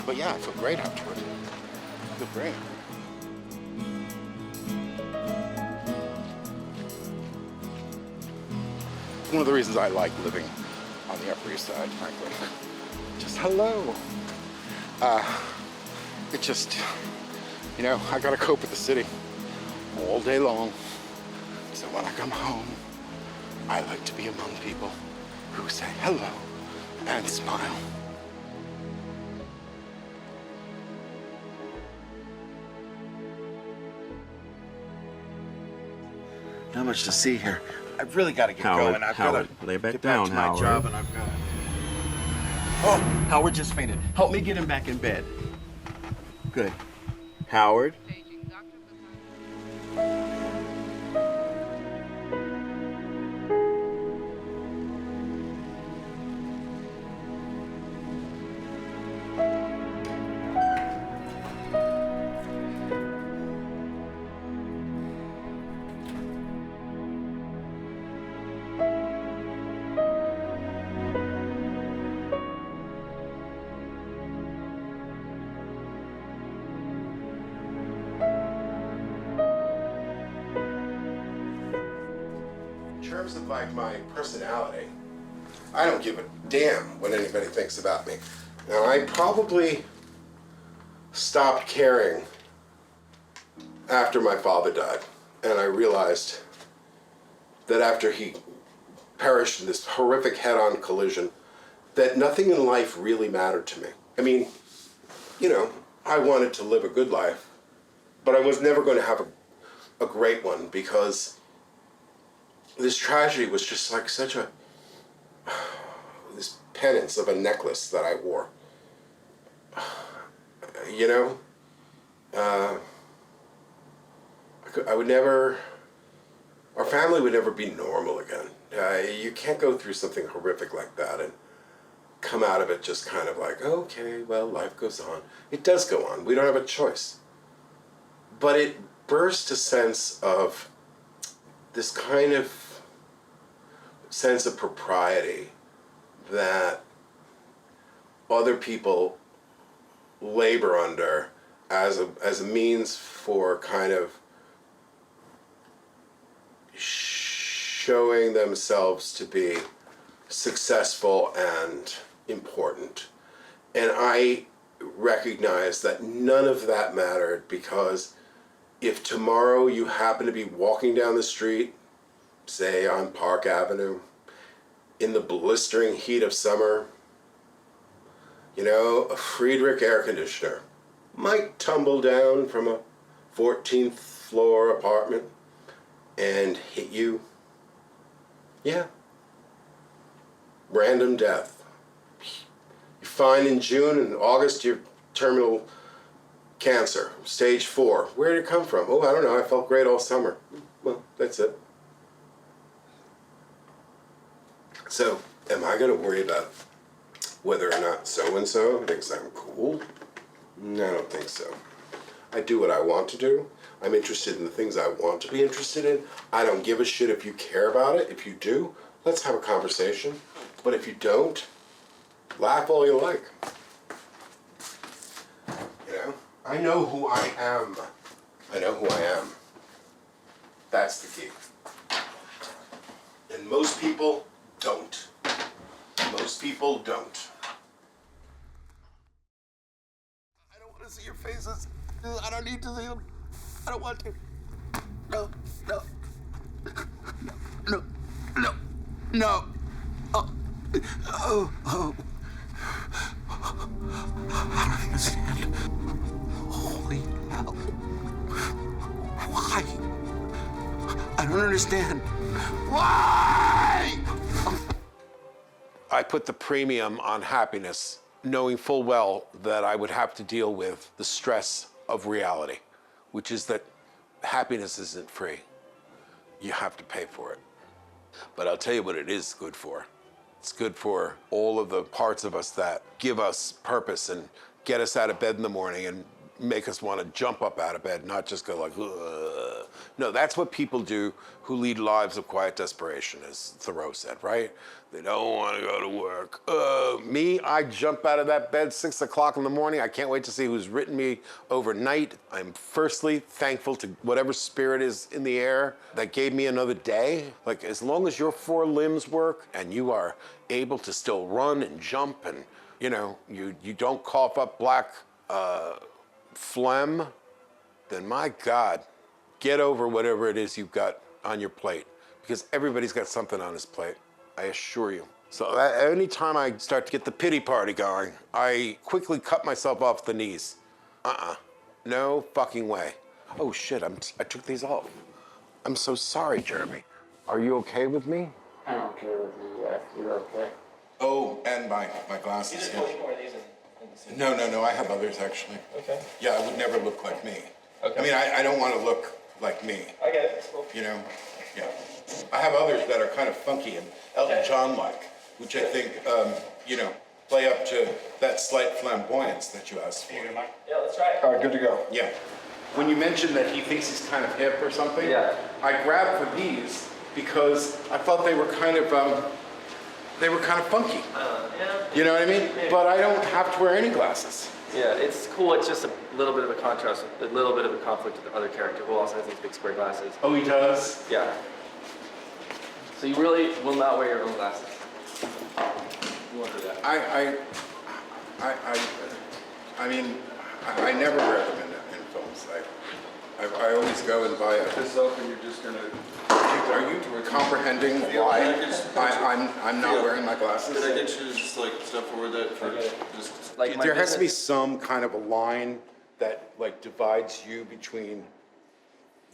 But yeah, I feel great afterward. I feel great. One of the reasons I like living on the Upper East Side, frankly. Just hello. It just, you know, I gotta cope with the city all day long. So when I come home, I like to be among people who say hello and smile. Not much to see here. I've really got to get going. I've got to lay back get down, back to my Howard. job, and I've got to... Oh, Howard just fainted. Help me get him back in bed. Good. Howard? terms of like my personality, I don't give a damn what anybody thinks about me. Now, I probably stopped caring after my father died, and I realized that after he perished in this horrific head-on collision, that nothing in life really mattered to me. I mean, you know, I wanted to live a good life, but I was never going to have a great one, because this tragedy was just like such a, this penance of a necklace that I wore. You know? I would never, our family would never be normal again. You can't go through something horrific like that and come out of it just kind of like, okay, well, life goes on. It does go on. We don't have a choice. But it burst a sense of this kind of sense of propriety that other people labor under as a means for kind of showing themselves to be successful and important. And I recognize that none of that mattered, because if tomorrow you happen to be walking down the street, say on Park Avenue, in the blistering heat of summer, you know, a Friedrich air conditioner might tumble down from a 14th floor apartment and hit you. Yeah. Random death. You're fine in June and August, you're terminal cancer, stage 4. Where did it come from? Oh, I don't know, I felt great all summer. Well, that's it. So, am I going to worry about whether or not so-and-so thinks I'm cool? No, I don't think so. I do what I want to do. I'm interested in the things I want to be interested in. I don't give a shit if you care about it. If you do, let's have a conversation. But if you don't, laugh all you like. You know? I know who I am. I know who I am. That's the key. And most people don't. Most people don't. I don't want to see your faces. I don't need to see them. I don't want to. No, no. No, no, no. Oh, oh, oh. I don't understand. Holy hell. Why? I don't understand. Why? I put the premium on happiness, knowing full well that I would have to deal with the stress of reality, which is that happiness isn't free. You have to pay for it. But I'll tell you what it is good for. It's good for all of the parts of us that give us purpose and get us out of bed in the morning and make us want to jump up out of bed, not just go like, ugh. No, that's what people do who lead lives of quiet desperation, as Thoreau said, right? They don't want to go to work. Me, I jump out of that bed 6 o'clock in the morning. I can't wait to see who's written me overnight. I'm firstly thankful to whatever spirit is in the air that gave me another day. Like, as long as your 4 limbs work and you are able to still run and jump and, you know, you don't cough up black phlegm, then my God, get over whatever it is you've got on your plate, because everybody's got something on his plate, I assure you. So any time I start to get the pity party going, I quickly cut myself off the knees. No fucking way. Oh shit, I took these off. I'm so sorry, Jeremy. Are you okay with me? I'm okay with you, yeah. You're okay. Oh, and my glasses. You just put more of these in. No, I have others actually. Okay. Yeah, I would never look like me. Okay. I mean, I don't want to look like me. I get it, that's cool. You know? Yeah. I have others that are kind of funky and Elton John-like, which I think, you know, play up to that slight flamboyance that you asked for. Yeah, let's try it. All right, good to go. Yeah. When you mentioned that he thinks he's kind of hip or something, yeah, I grabbed for these because I thought they were kind of funky. Yeah. You know what I mean? Maybe. But I don't have to wear any glasses. Yeah, it's cool. It's just a little bit of a contrast, a little bit of a conflict with the other character who also has these big square glasses. Oh, he does? Yeah. So you really will not wear your own glasses? You won't do that? I mean, I never wear them in films. I always go and buy a... This up and you're just gonna... Are you comprehending why I'm not wearing my glasses? Did I get you to just like step forward that for just... Like there has to be some kind of a line that like divides you between,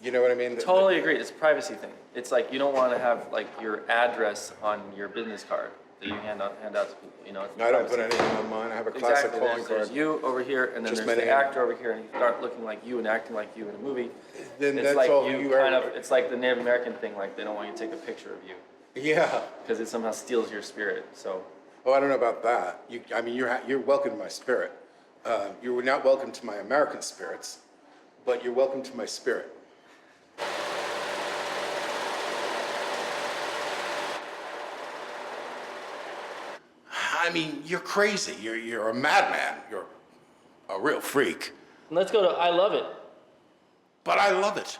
you know what I mean? Totally agree. It's a privacy thing. It's like you don't want to have like your address on your business card that you hand out to people. You know, it's I don't privacy. put anything on mine. I have a classic Exactly. calling There's card. you over here, and then Just there's my the name. actor over here, and you start looking like you and acting like you in a movie. Then it's that's like all you you kind ever- of. It's like the Native American thing. Like they don't want you to take a picture of you. Yeah. Because it somehow steals your spirit. So. Oh, I don't know about that. I mean, you're welcome to my spirit. You're not welcome to my American spirits, but you're welcome to my spirit. I mean, you're crazy. You're a madman. You're a real freak. Let's go to I Love It. But I love it.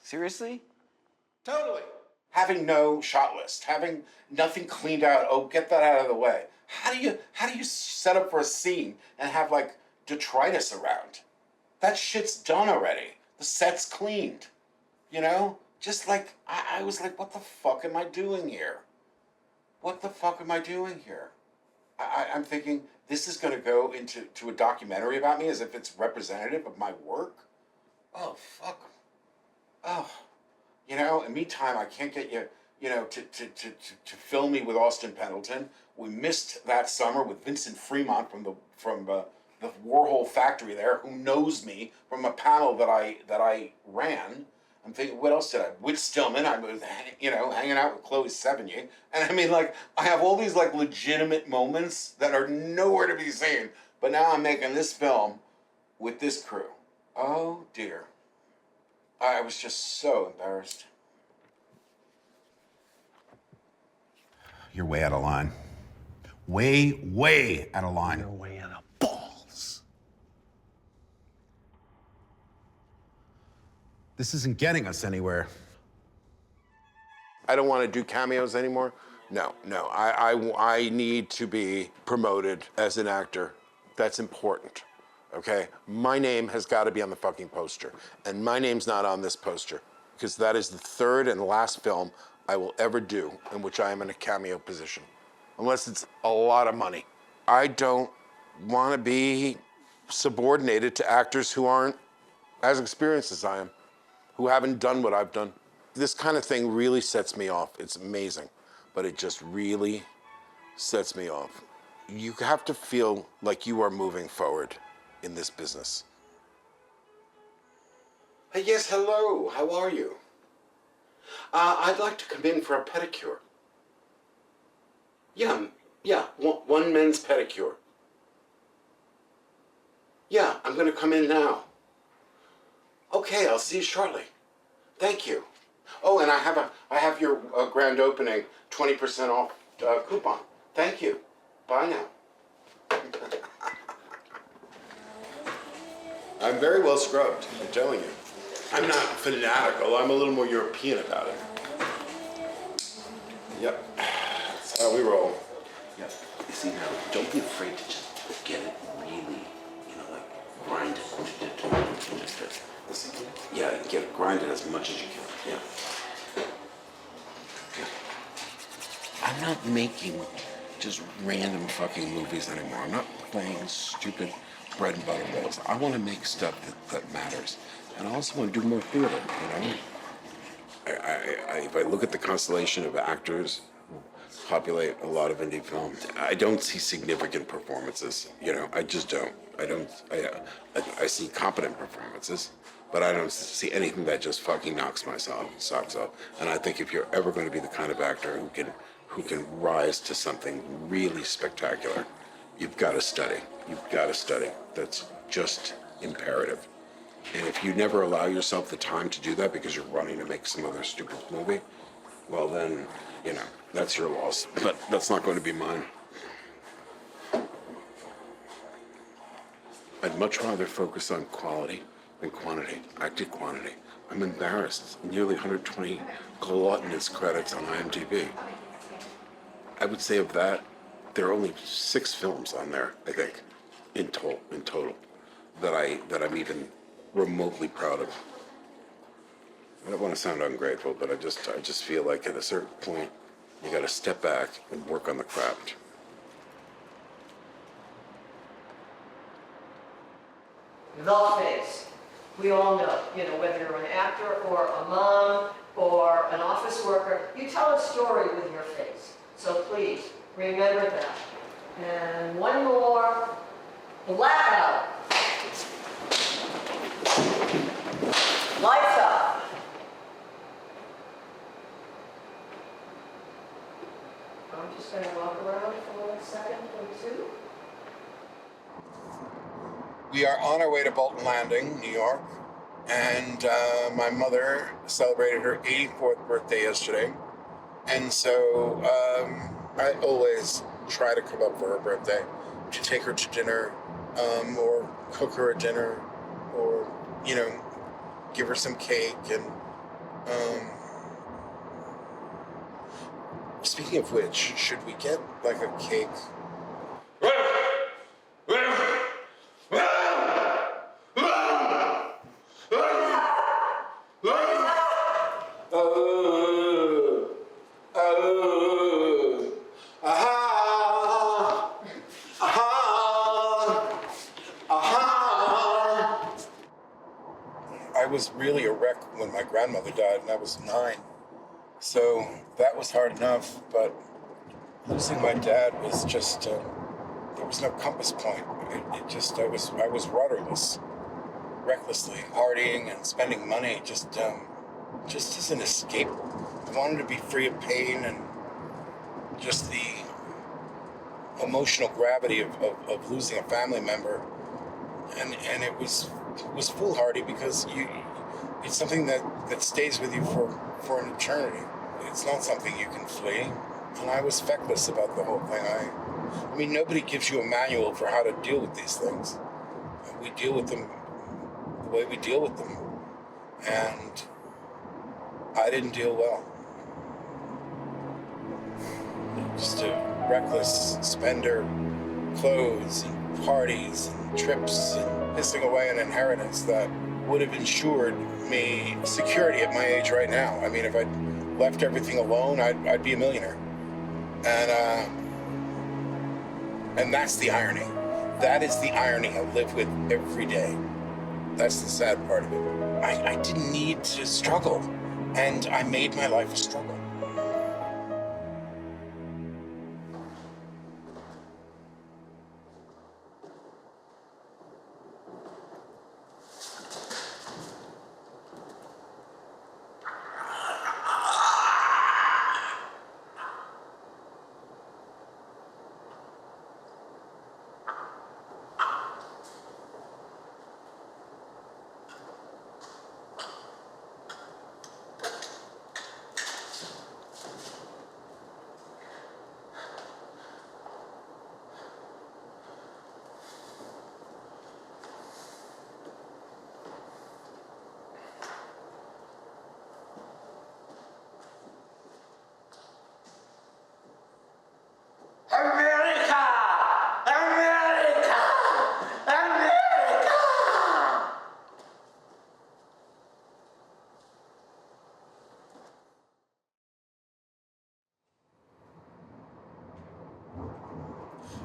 Seriously? Totally. Having no shot list, having nothing cleaned out. Oh, get that out of the way. How do you set up for a scene and have like detritus around? That shit's done already. The set's cleaned. You know? Just like I was like, what the fuck am I doing here? What the fuck am I doing here? I'm thinking this is gonna go into a documentary about me as if it's representative of my work. Oh fuck. Oh. You know, in the meantime, I can't get you, you know, to film me with Austin Pendleton. We missed that summer with Vincent Fremont from the Warhol factory there, who knows me from a panel that I ran. I'm thinking, what else did I? Whit Stillman, I was, you know, hanging out with Chloe Sevigny, and I mean, like, I have all these like legitimate moments that are nowhere to be seen. But now I'm making this film with this crew. Oh dear. I was just so embarrassed. You're way out of line. Way out of line. You're way out of balls. This isn't getting us anywhere. I don't want to do cameos anymore. No. I need to be promoted as an actor. That's important. Okay? My name has got to be on the fucking poster. And my name's not on this poster. Because that is the third and last film I will ever do in which I am in a cameo position. Unless it's a lot of money. I don't want to be subordinated to actors who aren't as experienced as I am, who haven't done what I've done. This kind of thing really sets me off. It's amazing, but it just really sets me off. You have to feel like you are moving forward in this business. Yes, hello, how are you? I'd like to come in for a pedicure. Yeah, one men's pedicure. Yeah, I'm gonna come in now. Okay, I'll see you shortly. Thank you. Oh, and I have your grand opening 20% off coupon. Thank you. Bye now. I'm very well scrubbed, I'm telling you. I'm not fanatical, I'm a little more European about it. Yep, that's how we roll. Yeah. You see now, don't be afraid to just get it really, you know, like grind it. Yeah, grind it as much as you can. Yeah. I'm not making just random fucking movies anymore. I'm not playing stupid bread and butter roles. I want to make stuff that matters. And I also want to do more theater, you know? If I look at the constellation of actors who populate a lot of indie films, I don't see significant performances, you know? I just don't. I see competent performances, but I don't see anything that just fucking knocks my socks off. And I think if you're ever going to be the kind of actor who can rise to something really spectacular, you've got to study. You've got to study. That's just imperative. And if you never allow yourself the time to do that because you're running to make some other stupid movie, well then, you know, that's your loss. But that's not going to be mine. I'd much rather focus on quality than quantity. Acting quantity. I'm embarrassed. Nearly 120 gluttonous credits on IMDb. I would say of that, there are only 6 films on there, I think, in total, that I'm even remotely proud of. I don't want to sound ungrateful, but I just feel like at a certain point, you got to step back and work on the craft. The face. We all know, whether you're an actor or a mom or an office worker, you tell a story with your face. So please, remember that. And one more, blackout. Lights up. I'm just going to walk around for a second or two. We are on our way to Bolton Landing, New York, and my mother celebrated her 84th birthday yesterday, and so I always try to come up for her birthday, to take her to dinner, or cook her a dinner, or, give her some cake, and speaking of which, should we get, like, a cake? I was really a wreck when my grandmother died, and I was 9. So that was hard enough, but losing my dad was just, there was no compass point. I was rudderless, recklessly partying and spending money, just as an escape. I wanted to be free of pain and just the emotional gravity of losing a family member. And it was foolhardy because it's something that stays with you for an eternity. It's not something you can flee. And I was feckless about the whole thing. I mean, nobody gives you a manual for how to deal with these things. We deal with them the way we deal with them. And I didn't deal well. Just a reckless spender, clothes and parties and trips and pissing away an inheritance that would have ensured me security at my age right now. I mean, if I'd left everything alone, I'd be a millionaire. And that's the irony. That is the irony I live with every day. That's the sad part of it. I didn't need to struggle, and I made my life a struggle.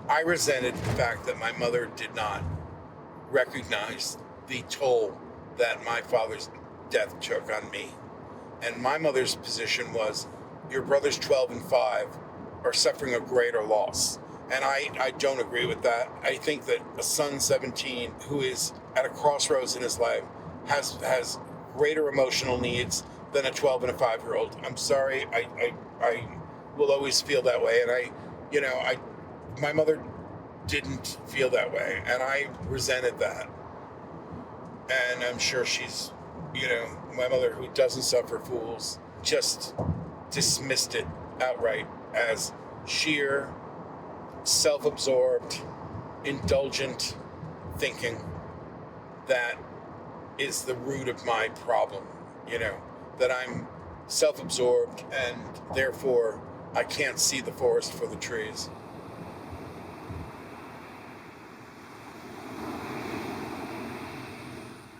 I resented the fact that my mother did not recognize the toll that my father's death took on me. And my mother's position was, your brothers 12 and 5 are suffering a greater loss. And I don't agree with that. I think that a son 17 who is at a crossroads in his life has greater emotional needs than a 12 and a 5-year-old. I'm sorry, I will always feel that way. And my mother didn't feel that way, and I resented that. And I'm sure she's, my mother, who doesn't suffer fools, just dismissed it outright as sheer, self-absorbed, indulgent thinking that is the root of my problem. that I'm self-absorbed and therefore I can't see the forest for the trees.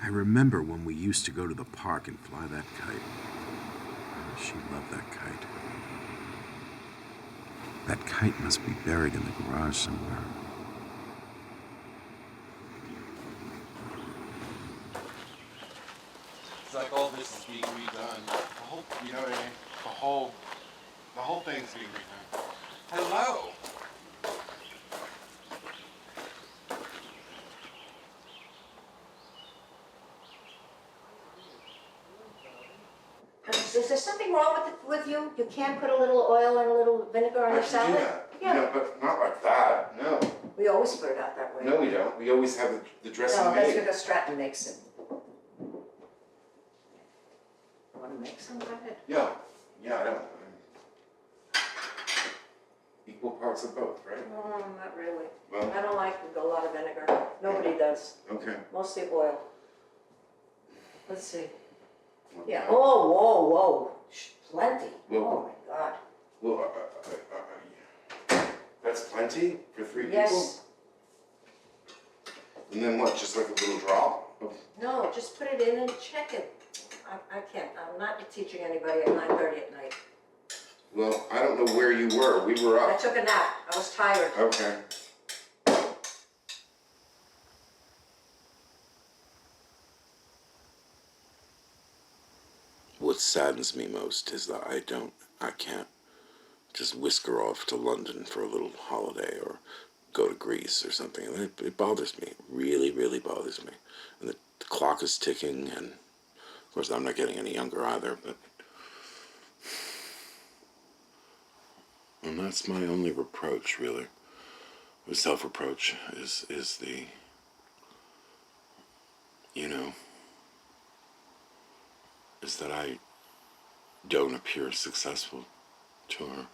I remember when we used to go to the park and fly that kite. Oh, she loved that kite. That kite must be buried in the garage somewhere. It's like all this is being redone. The whole, you know what I mean? The whole thing's being redone. Hello. Is there something wrong with you? You can't put a little oil and a little vinegar on your salad? Yeah. No, but not like that. No. We always put it out that way. No, we don't. We always have the dressing No, that's made. because Stratton makes it. Want to make some of it? Yeah. Yeah, I don't. Equal parts of both, right? No, not really. Well, I don't like a lot of vinegar. Nobody does. okay. Mostly oil. Let's see. Yeah. Oh, whoa, whoa. Plenty. Well, Oh my God. Well, that's plenty for 3 people? Yes. And then what, just like a little drop? No, just put it in and check it. I can't. I'm not teaching anybody at 9:30 at night. Well, I don't know where you were. We were I up. took a nap. I was tired. Okay. What saddens me most is that I can't just whisker off to London for a little holiday or go to Greece or something. And it bothers me. It really, really bothers me. And the clock is ticking, and of course I'm not getting any younger either, but and that's my only reproach, really. The self-reproach is the, is that I don't appear successful to her.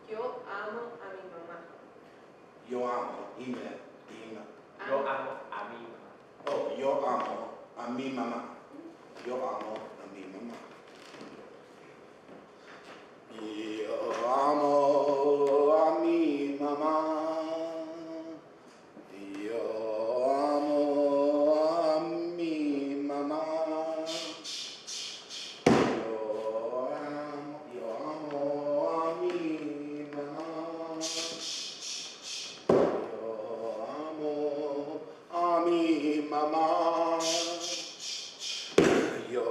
Yo amo a mi mamá. Yo amo, ime. Yo amo a mi mamá. Oh, yo amo a mi mamá. Yo amo a mi mamá. Yo amo a mi mamá. Yo amo a mi mamá. Yo amo a mi mamá. Yo amo a mi mamá. Yo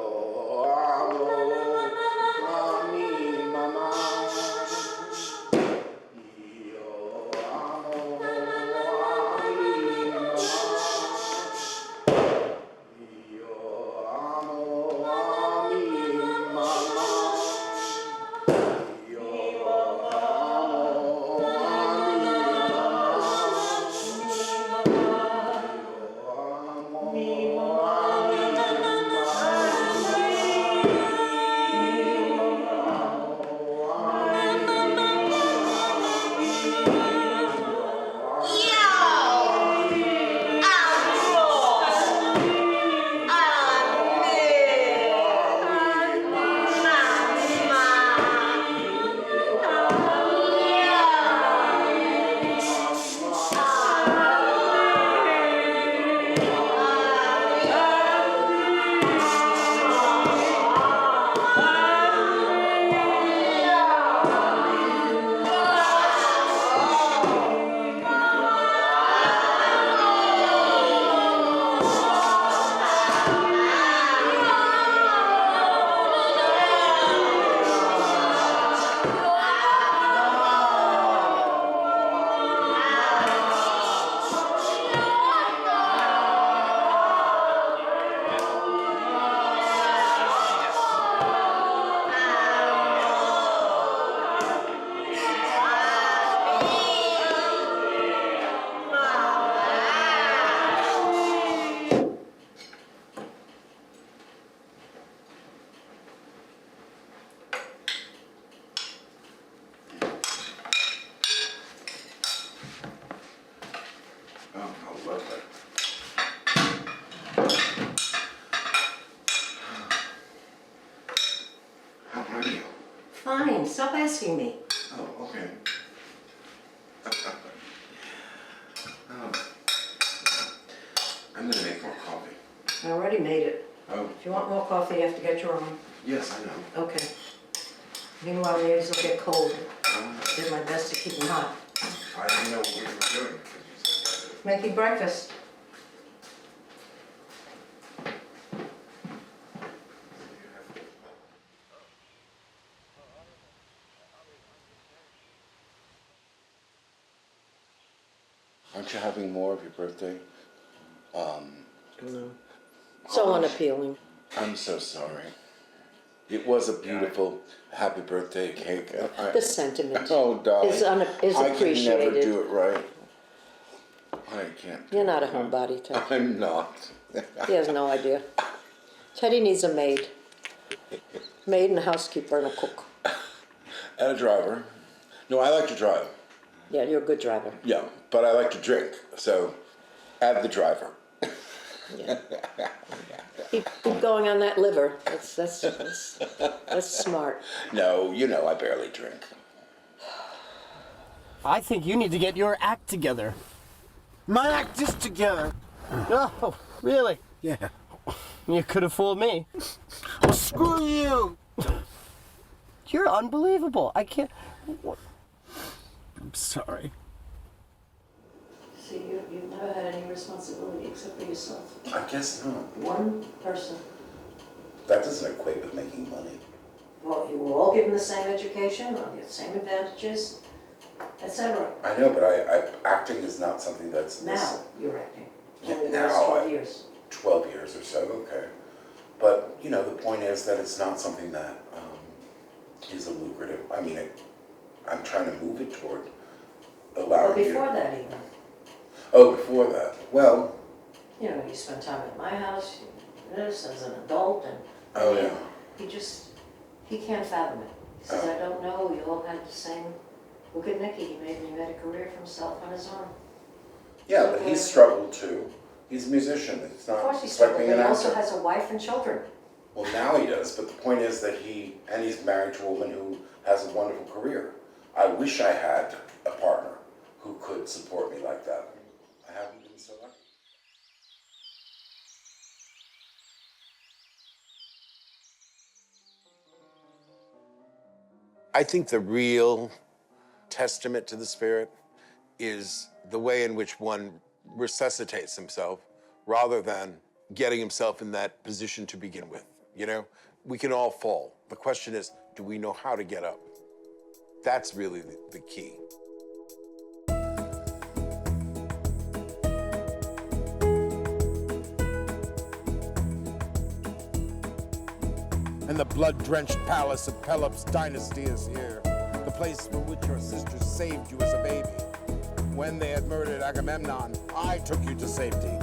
Fine, stop asking me. Oh, okay. Oh. I'm gonna make more coffee. I already made it. Oh. If you want more coffee, you have to get your own. Yes, I know. Okay. Meanwhile, these will get cold. Did my best to keep them hot. I didn't know what we were doing. Making breakfast. Aren't you having more of your birthday? No. So unappealing. I'm so sorry. It was a beautiful happy birthday cake. The sentiment Oh, darling. is I appreciated. can never do it right. I can't. You're not a homebody, Ted. I'm not. He has no idea. Teddy needs a maid. Maid and a housekeeper and a cook. And a driver. No, I like to drive. Yeah, you're a good driver. Yeah, but I like to drink. So, add the driver. Yeah. Keep going on that liver. That's smart. No, you know I barely drink. I think you need to get your act together. My act is together. Oh, really? Yeah. You could have fooled me. Well, screw you. You're unbelievable. I can't. I'm sorry. See, you've never had any responsibility except for yourself. I guess not. One person. That doesn't equate with making money. Well, you were all given the same education, all get the same advantages, etc. I know, but acting is not something that's... Now you're acting. Yeah, Only the now, last 12 years. 12 years or so, okay. But, you know, the point is that it's not something that is a lucrative... I mean, I'm trying to move it toward allowing Well, before that even. Oh, before that. Well... You know, you spend time at my house, you do this as an adult, and... Oh, yeah. He can't fathom it. He says, I don't know, you all had the same... Look at Nicky, he made a career for himself on his own. Yeah, but he's struggled too. He's a musician. It's not... Of course he's it's like struggled, being but an he also actor. has a wife and children. Well, now he does, but the point is that he's married to a woman who has a wonderful career. I wish I had a partner who could support me like that. I haven't been so lucky. I think the real testament to the spirit is the way in which one resuscitates himself rather than getting himself in that position to begin with. You know, we can all fall. The question is, do we know how to get up? That's really the key. And the blood-drenched palace of Pelops' dynasty is here, the place from which your sisters saved you as a baby. When they had murdered Agamemnon, I took you to safety.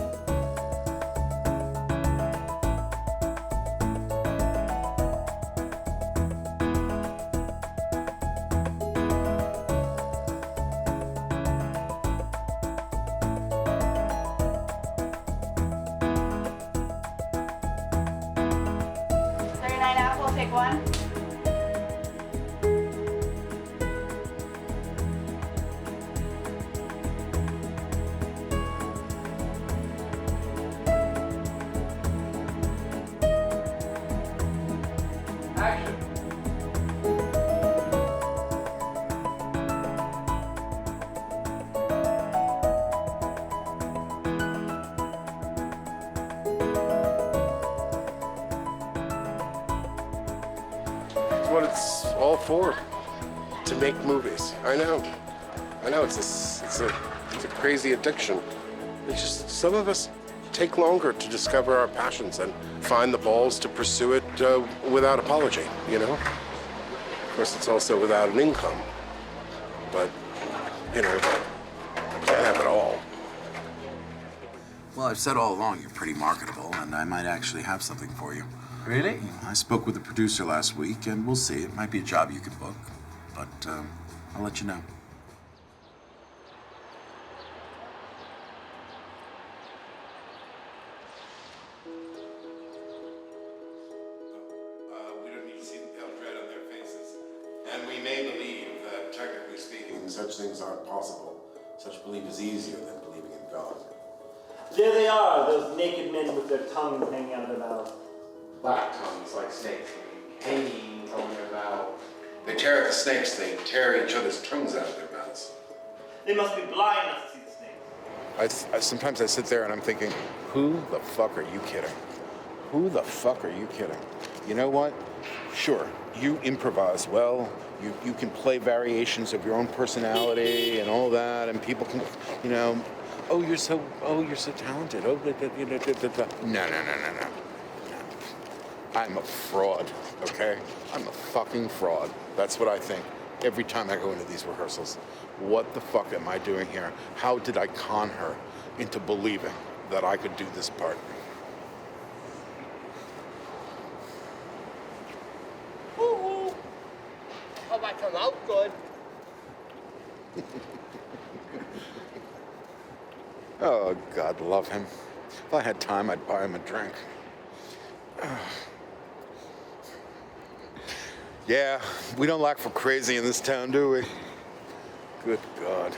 Take one. Action. It's what it's all for, to make movies. I know it's a crazy addiction. It's just some of us take longer to discover our passions and find the balls to pursue it without apology, you know? Of course, it's also without an income, but, you know, can't have it all. Well, I've said all along you're pretty marketable, and I might actually have something for you. Really? I spoke with the producer last week, and we'll see. It might be a job you can book, but I'll let you know. We don't need to see the pale dread on their faces. may believe that, technically speaking, such things aren't possible. Such belief is easier than believing in God. There they are, those naked men with their tongue hanging out of their mouth. Black tongues like snakes, hanging from their mouth. They tear at the snakes, they tear each other's tongues out of their mouths. They must be blind not to see the snake. Sometimes I sit there and I'm thinking, who the fuck are you kidding? Who the fuck are you kidding? You know what? Sure, you improvise well. You can play variations of your own personality and all that, and people can, you know, you're so talented. No. I'm a fraud, okay? I'm a fucking fraud. That's what I think every time I go into these rehearsals. What the fuck am I doing here? How did I con her into believing that I could do this part? Hope I come out good. Oh, God love him. If I had time, I'd buy him a drink. Yeah, we don't lack for crazy in this town, do we? Good God.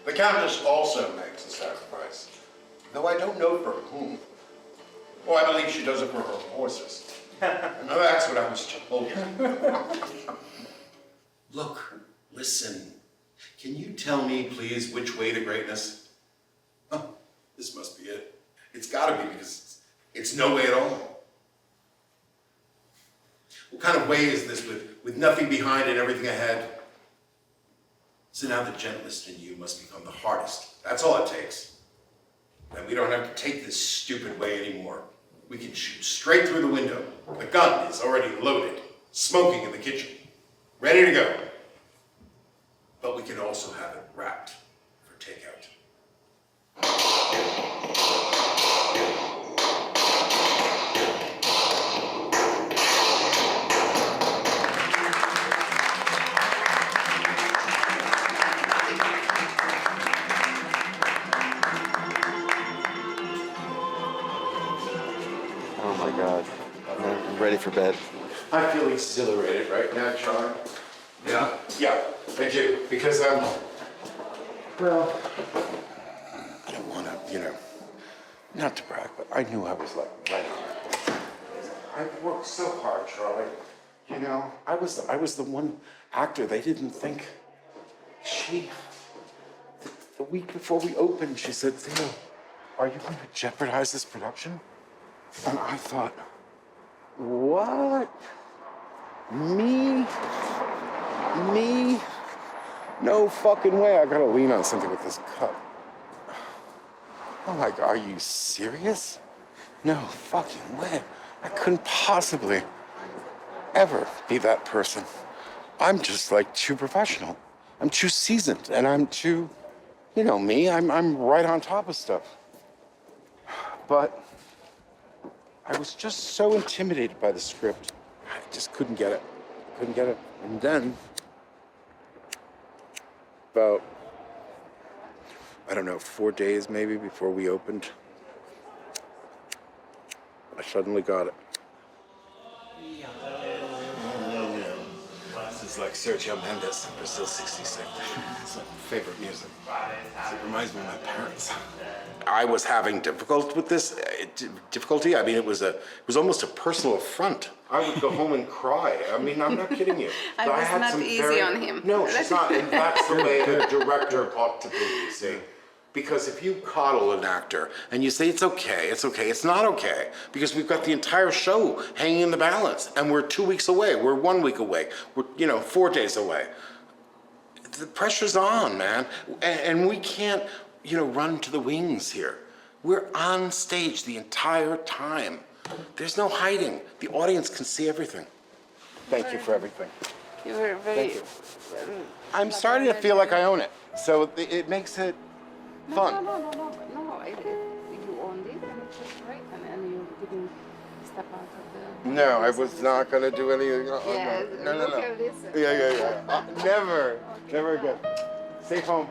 The Countess also makes a sacrifice, though I don't know for whom. Oh, I believe she does it for her horses. No, that's what I was told. Look, listen. Can you tell me, please, which way to greatness? Oh, this must be it. It's gotta be, because it's no way at all. What kind of way is this with nothing behind and everything ahead? So now the gentlest in you must become the hardest. That's all it takes. Then we don't have to take this stupid way anymore. We can shoot straight through the window. The gun is already loaded, smoking in the kitchen, ready to go. But we can also have it wrapped for takeout. Oh my God. I'm ready for bed. I feel exhilarated right now, Charlie. Yeah? Yeah, I do. Because well, I don't want to, not to brag, but I knew I was like right on it. I've worked so hard, Charlie. I was the one actor they didn't think. The week before we opened, she said, Theo, are you going to jeopardize this production? And I thought, what? Me? No fucking way. I gotta lean on something with this cup. I'm like, are you serious? No fucking way. I couldn't possibly ever be that person. I'm just like too professional. I'm too seasoned, and I'm too, me, I'm right on top of stuff. But I was just so intimidated by the script. I just couldn't get it. And then, about, 4 days maybe before we opened, I suddenly got it. This is like Sergio Mendes, Brazil 66. It's my favorite music. It reminds me of my parents. I was having difficulty with this. I mean, it was almost a personal affront. I would go home and cry. I mean, I'm not kidding you. I was not easy on him. No, she's not. And that's the way a director ought to be, you see. Because if you coddle an actor and you say, it's okay, it's not okay. Because we've got the entire show hanging in the balance. And we're 2 weeks away. We're 1 week away. We're, 4 days away. The pressure's on, man. And we can't, run to the wings here. We're on stage the entire time. There's no hiding. The audience can see everything. Thank you for everything. You were very. Thank you. I'm starting to feel like I own it, so it makes it fun. No. You owned it, and it was great, and you didn't step out of the. No, I was not gonna do anything. Yes, No. look at this. Yeah. Never again. Safe home.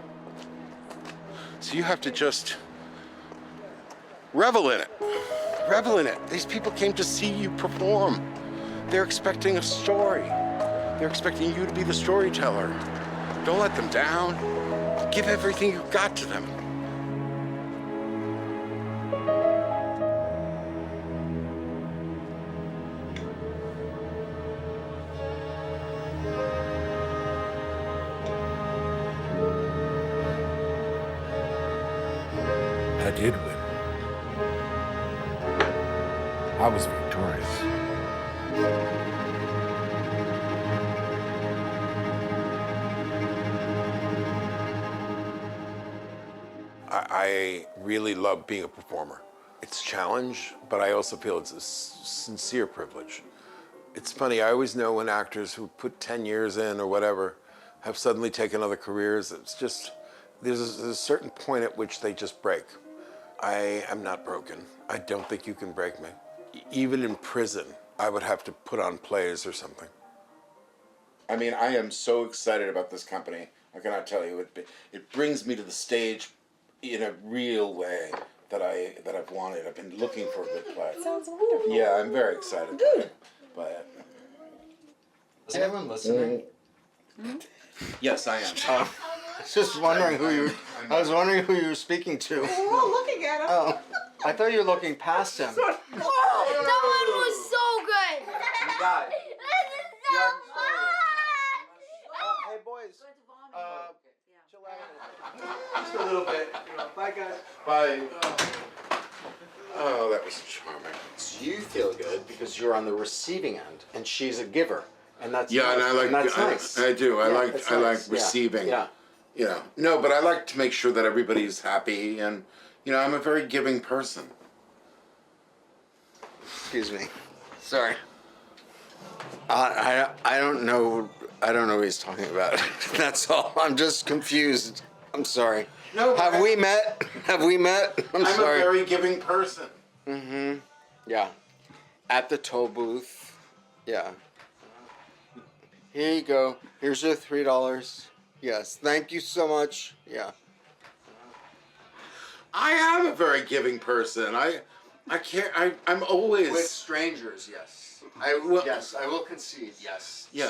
So you have to just revel in it. Revel in it. These people came to see you perform. They're expecting a story. They're expecting you to be the storyteller. Don't let them down. Give everything you got to them. I did win. I was victorious. I really love being a performer. It's a challenge, but I also feel it's a sincere privilege. It's funny, I always know when actors who put 10 years in or whatever have suddenly taken other careers. It's just, there's a certain point at which they just break. I am not broken. I don't think you can break me. Even in prison, I would have to put on plays or something. I mean, I am so excited about this company. I cannot tell you. It brings me to the stage in a real way that I've wanted. I've been looking for a good play. Sounds wonderful. Yeah, I'm very excited. Good. But Is anyone listening? Yes, I am. I was just wondering who you. I was wondering who you were speaking to. We're all looking at him. Oh, I thought you were looking past him. That one was so good. You died. Hey boys, chill out. Just a little bit. Bye guys. Bye. oh, that was charming. So you feel good because you're on the receiving end, and she's a giver, and that's Yeah, and I like. that's nice. I do. I Yeah, like. that's I nice. like receiving. Yeah. You know. No, but I like to make sure that everybody's happy, and I'm a very giving person. Excuse me. Sorry. I don't know. I don't know what he's talking about. That's all. I'm just confused. I'm sorry. No. Have we met? Have we met? I'm sorry. a very giving person. Mm-hmm. Yeah. At the toll booth. Yeah. Here you go. Here's your $3. Yes. Thank you so much. Yeah. I am a very giving person. I can't. I'm always With strangers, yes. Yes, I will concede. Yes. Yeah.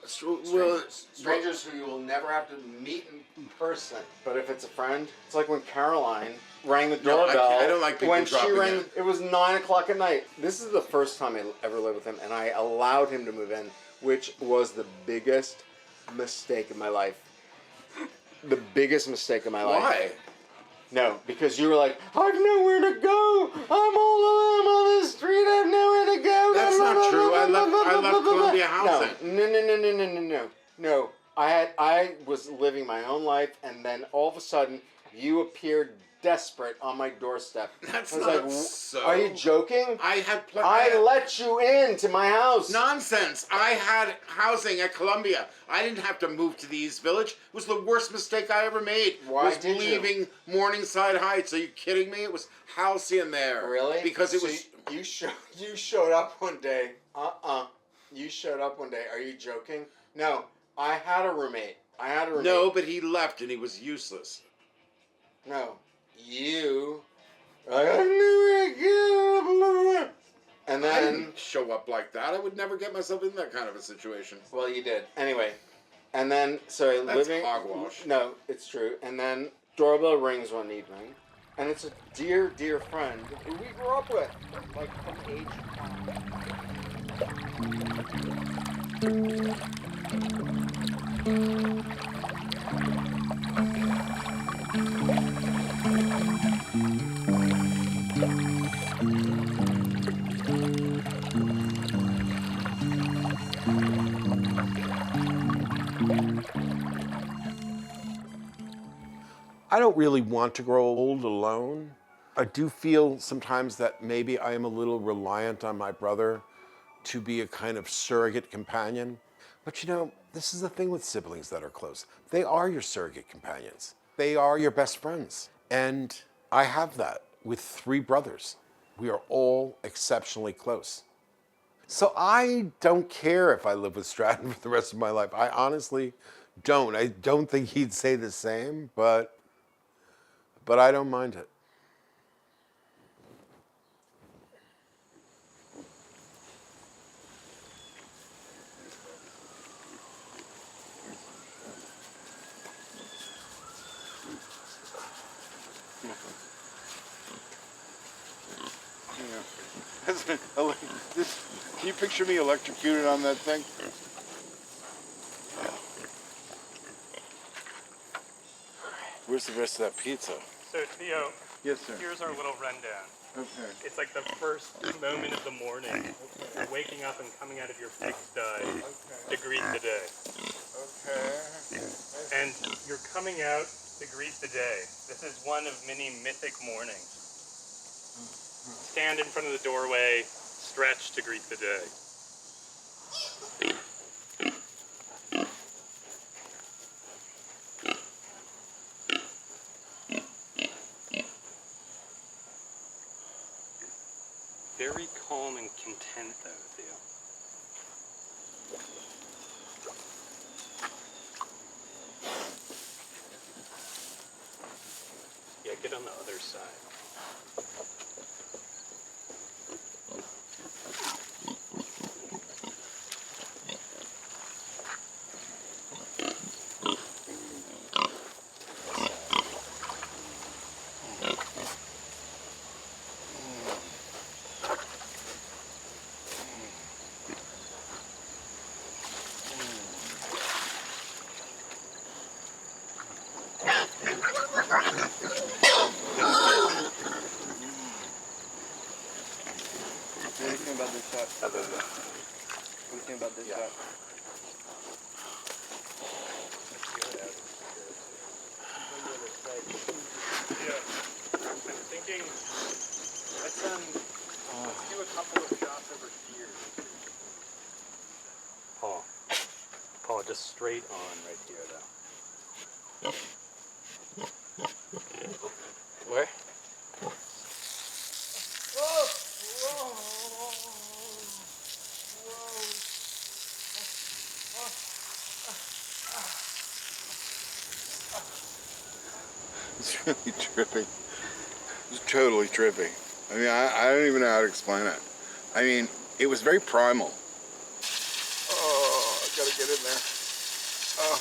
Strangers. Strangers who you will never have to meet in person. But if it's a friend, it's like when Caroline rang the No, I doorbell. can't. I don't like people when she dropping rang. in. It was 9:00 at night. This is the first time I ever lived with him, and I allowed him to move in, which was the biggest mistake of my life. The biggest mistake of my life. Why? No, because you were like, I've nowhere to go. I'm all alone on the street. I have nowhere to go. That's not true. I left Columbia housing. No. I was living my own life, and then all of a sudden, you appeared desperate on my doorstep. That's I was not like, so. Are you joking? I had. I let you into my house. Nonsense. I had housing at Columbia. I didn't have to move to the East Village. It was the worst mistake I ever made. Why was did you? leaving Morningside Heights. Are you kidding me? It was halcyon there. Really? Because it So was. You showed up one day. You showed up one day. Are you joking? No. I had a roommate. No, but he left and he was useless. No. You. I have nowhere to go. And I then. didn't show up like that. I would never get myself in that kind of a situation. Well, you did. Anyway. And then, so That's living. hogwash. No, it's true. And then doorbell rings one evening. And it's a dear, dear friend who we grew up with. Like from age 5. I don't really want to grow old alone. I do feel sometimes that maybe I am a little reliant on my brother to be a kind of surrogate companion. But you know, this is the thing with siblings that are close. They are your surrogate companions. They are your best friends. And I have that with 3 brothers. We are all exceptionally close. So I don't care if I live with Stratton for the rest of my life. I honestly don't. I don't think he'd say the same, but I don't mind it. Can you picture me electrocuted on that thing? Where's the rest of that pizza? So Theo, Yes, sir. here's our little rundown. Okay. It's like the first moment of the morning. You're waking up and coming out of your pigsty to greet the day. Okay. And you're coming out to greet the day. This is one of many mythic mornings. Stand in front of the doorway, stretch to greet the day. Very calm and content though, Theo. Yeah, get on the other side. What do you think about this shot? What do you think about this shot? Yeah, I'm thinking, let's do a couple of shots over here. Paul, just straight on right here though. Where? It's really trippy. It's totally trippy. I mean, I don't even know how to explain it. I mean, it was very primal. Oh, I gotta get in there. Oh.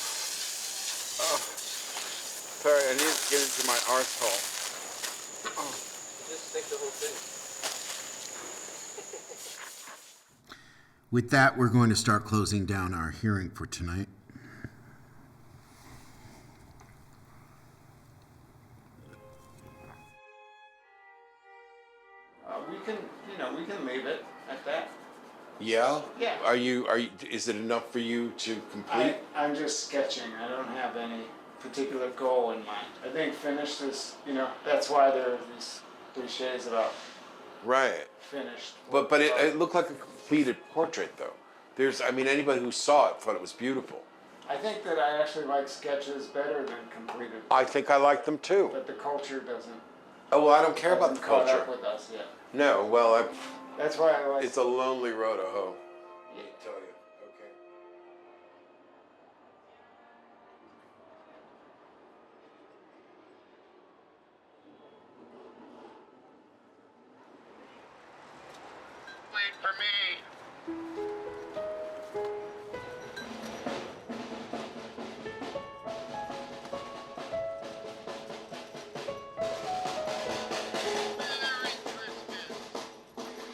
Sorry, I need to get into my arsehole. Oh. Just take the whole thing. With that, we're going to start closing down our hearing for tonight. We can leave it at that. Yeah? Yeah. Is it enough for you to complete? I'm just sketching. I don't have any particular goal in mind. I think finished is, that's why there are these cliches about Right. finished. But it looked like a completed portrait, though. Anybody who saw it thought it was beautiful. I think that I actually like sketches better than completed. I think I like them too. But the culture doesn't. Oh, well, I don't care about the hasn't caught culture. up with us yet. No, well, That's why I like. it's a lonely road to hoe. Let me tell you. Okay. Wait for me.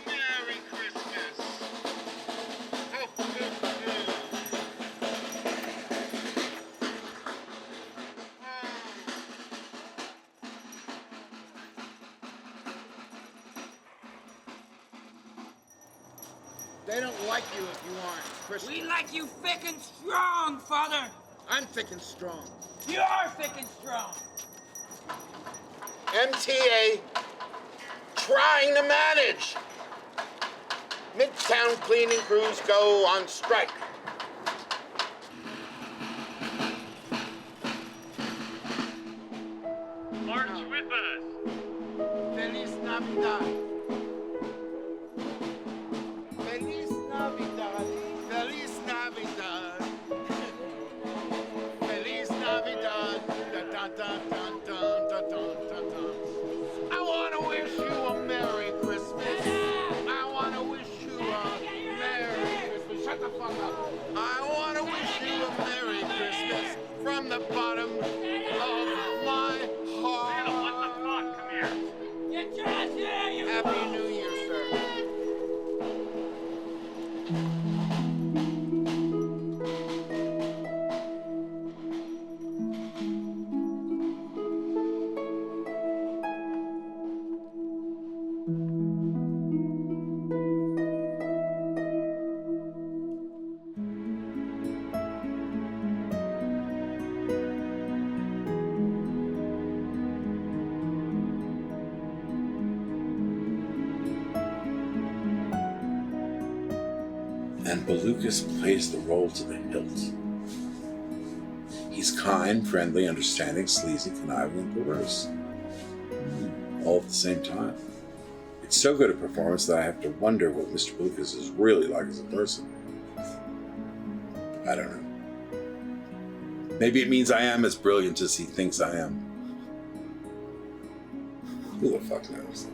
Merry Christmas. Ho, ho, ho. They don't like you if you aren't Christian. We like you thick and strong, Father. I'm thick and strong. You are thick and strong. MTA trying to manage. Midtown cleaning crews go on strike. March with us. Feliz Navidad. Feliz Navidad. Feliz Navidad. Feliz Navidad. Dun, dun, dun, dun, dun, dun, dun, dun. I want to wish you a Merry Christmas. I want to wish you a Merry Christmas. Shut the fuck up. I want to wish you a Merry Christmas from the bottom of my heart. What the fuck? Come here. Get your ass here, you Happy New Year, sir. And Belucas plays the role to the hilt. He's kind, friendly, understanding, sleazy, conniving, and perverse. All at the same time. It's so good a performance that I have to wonder what Mr. Belucas is really like as a person. I don't know. Maybe it means I am as brilliant as he thinks I am. Who the fuck knows?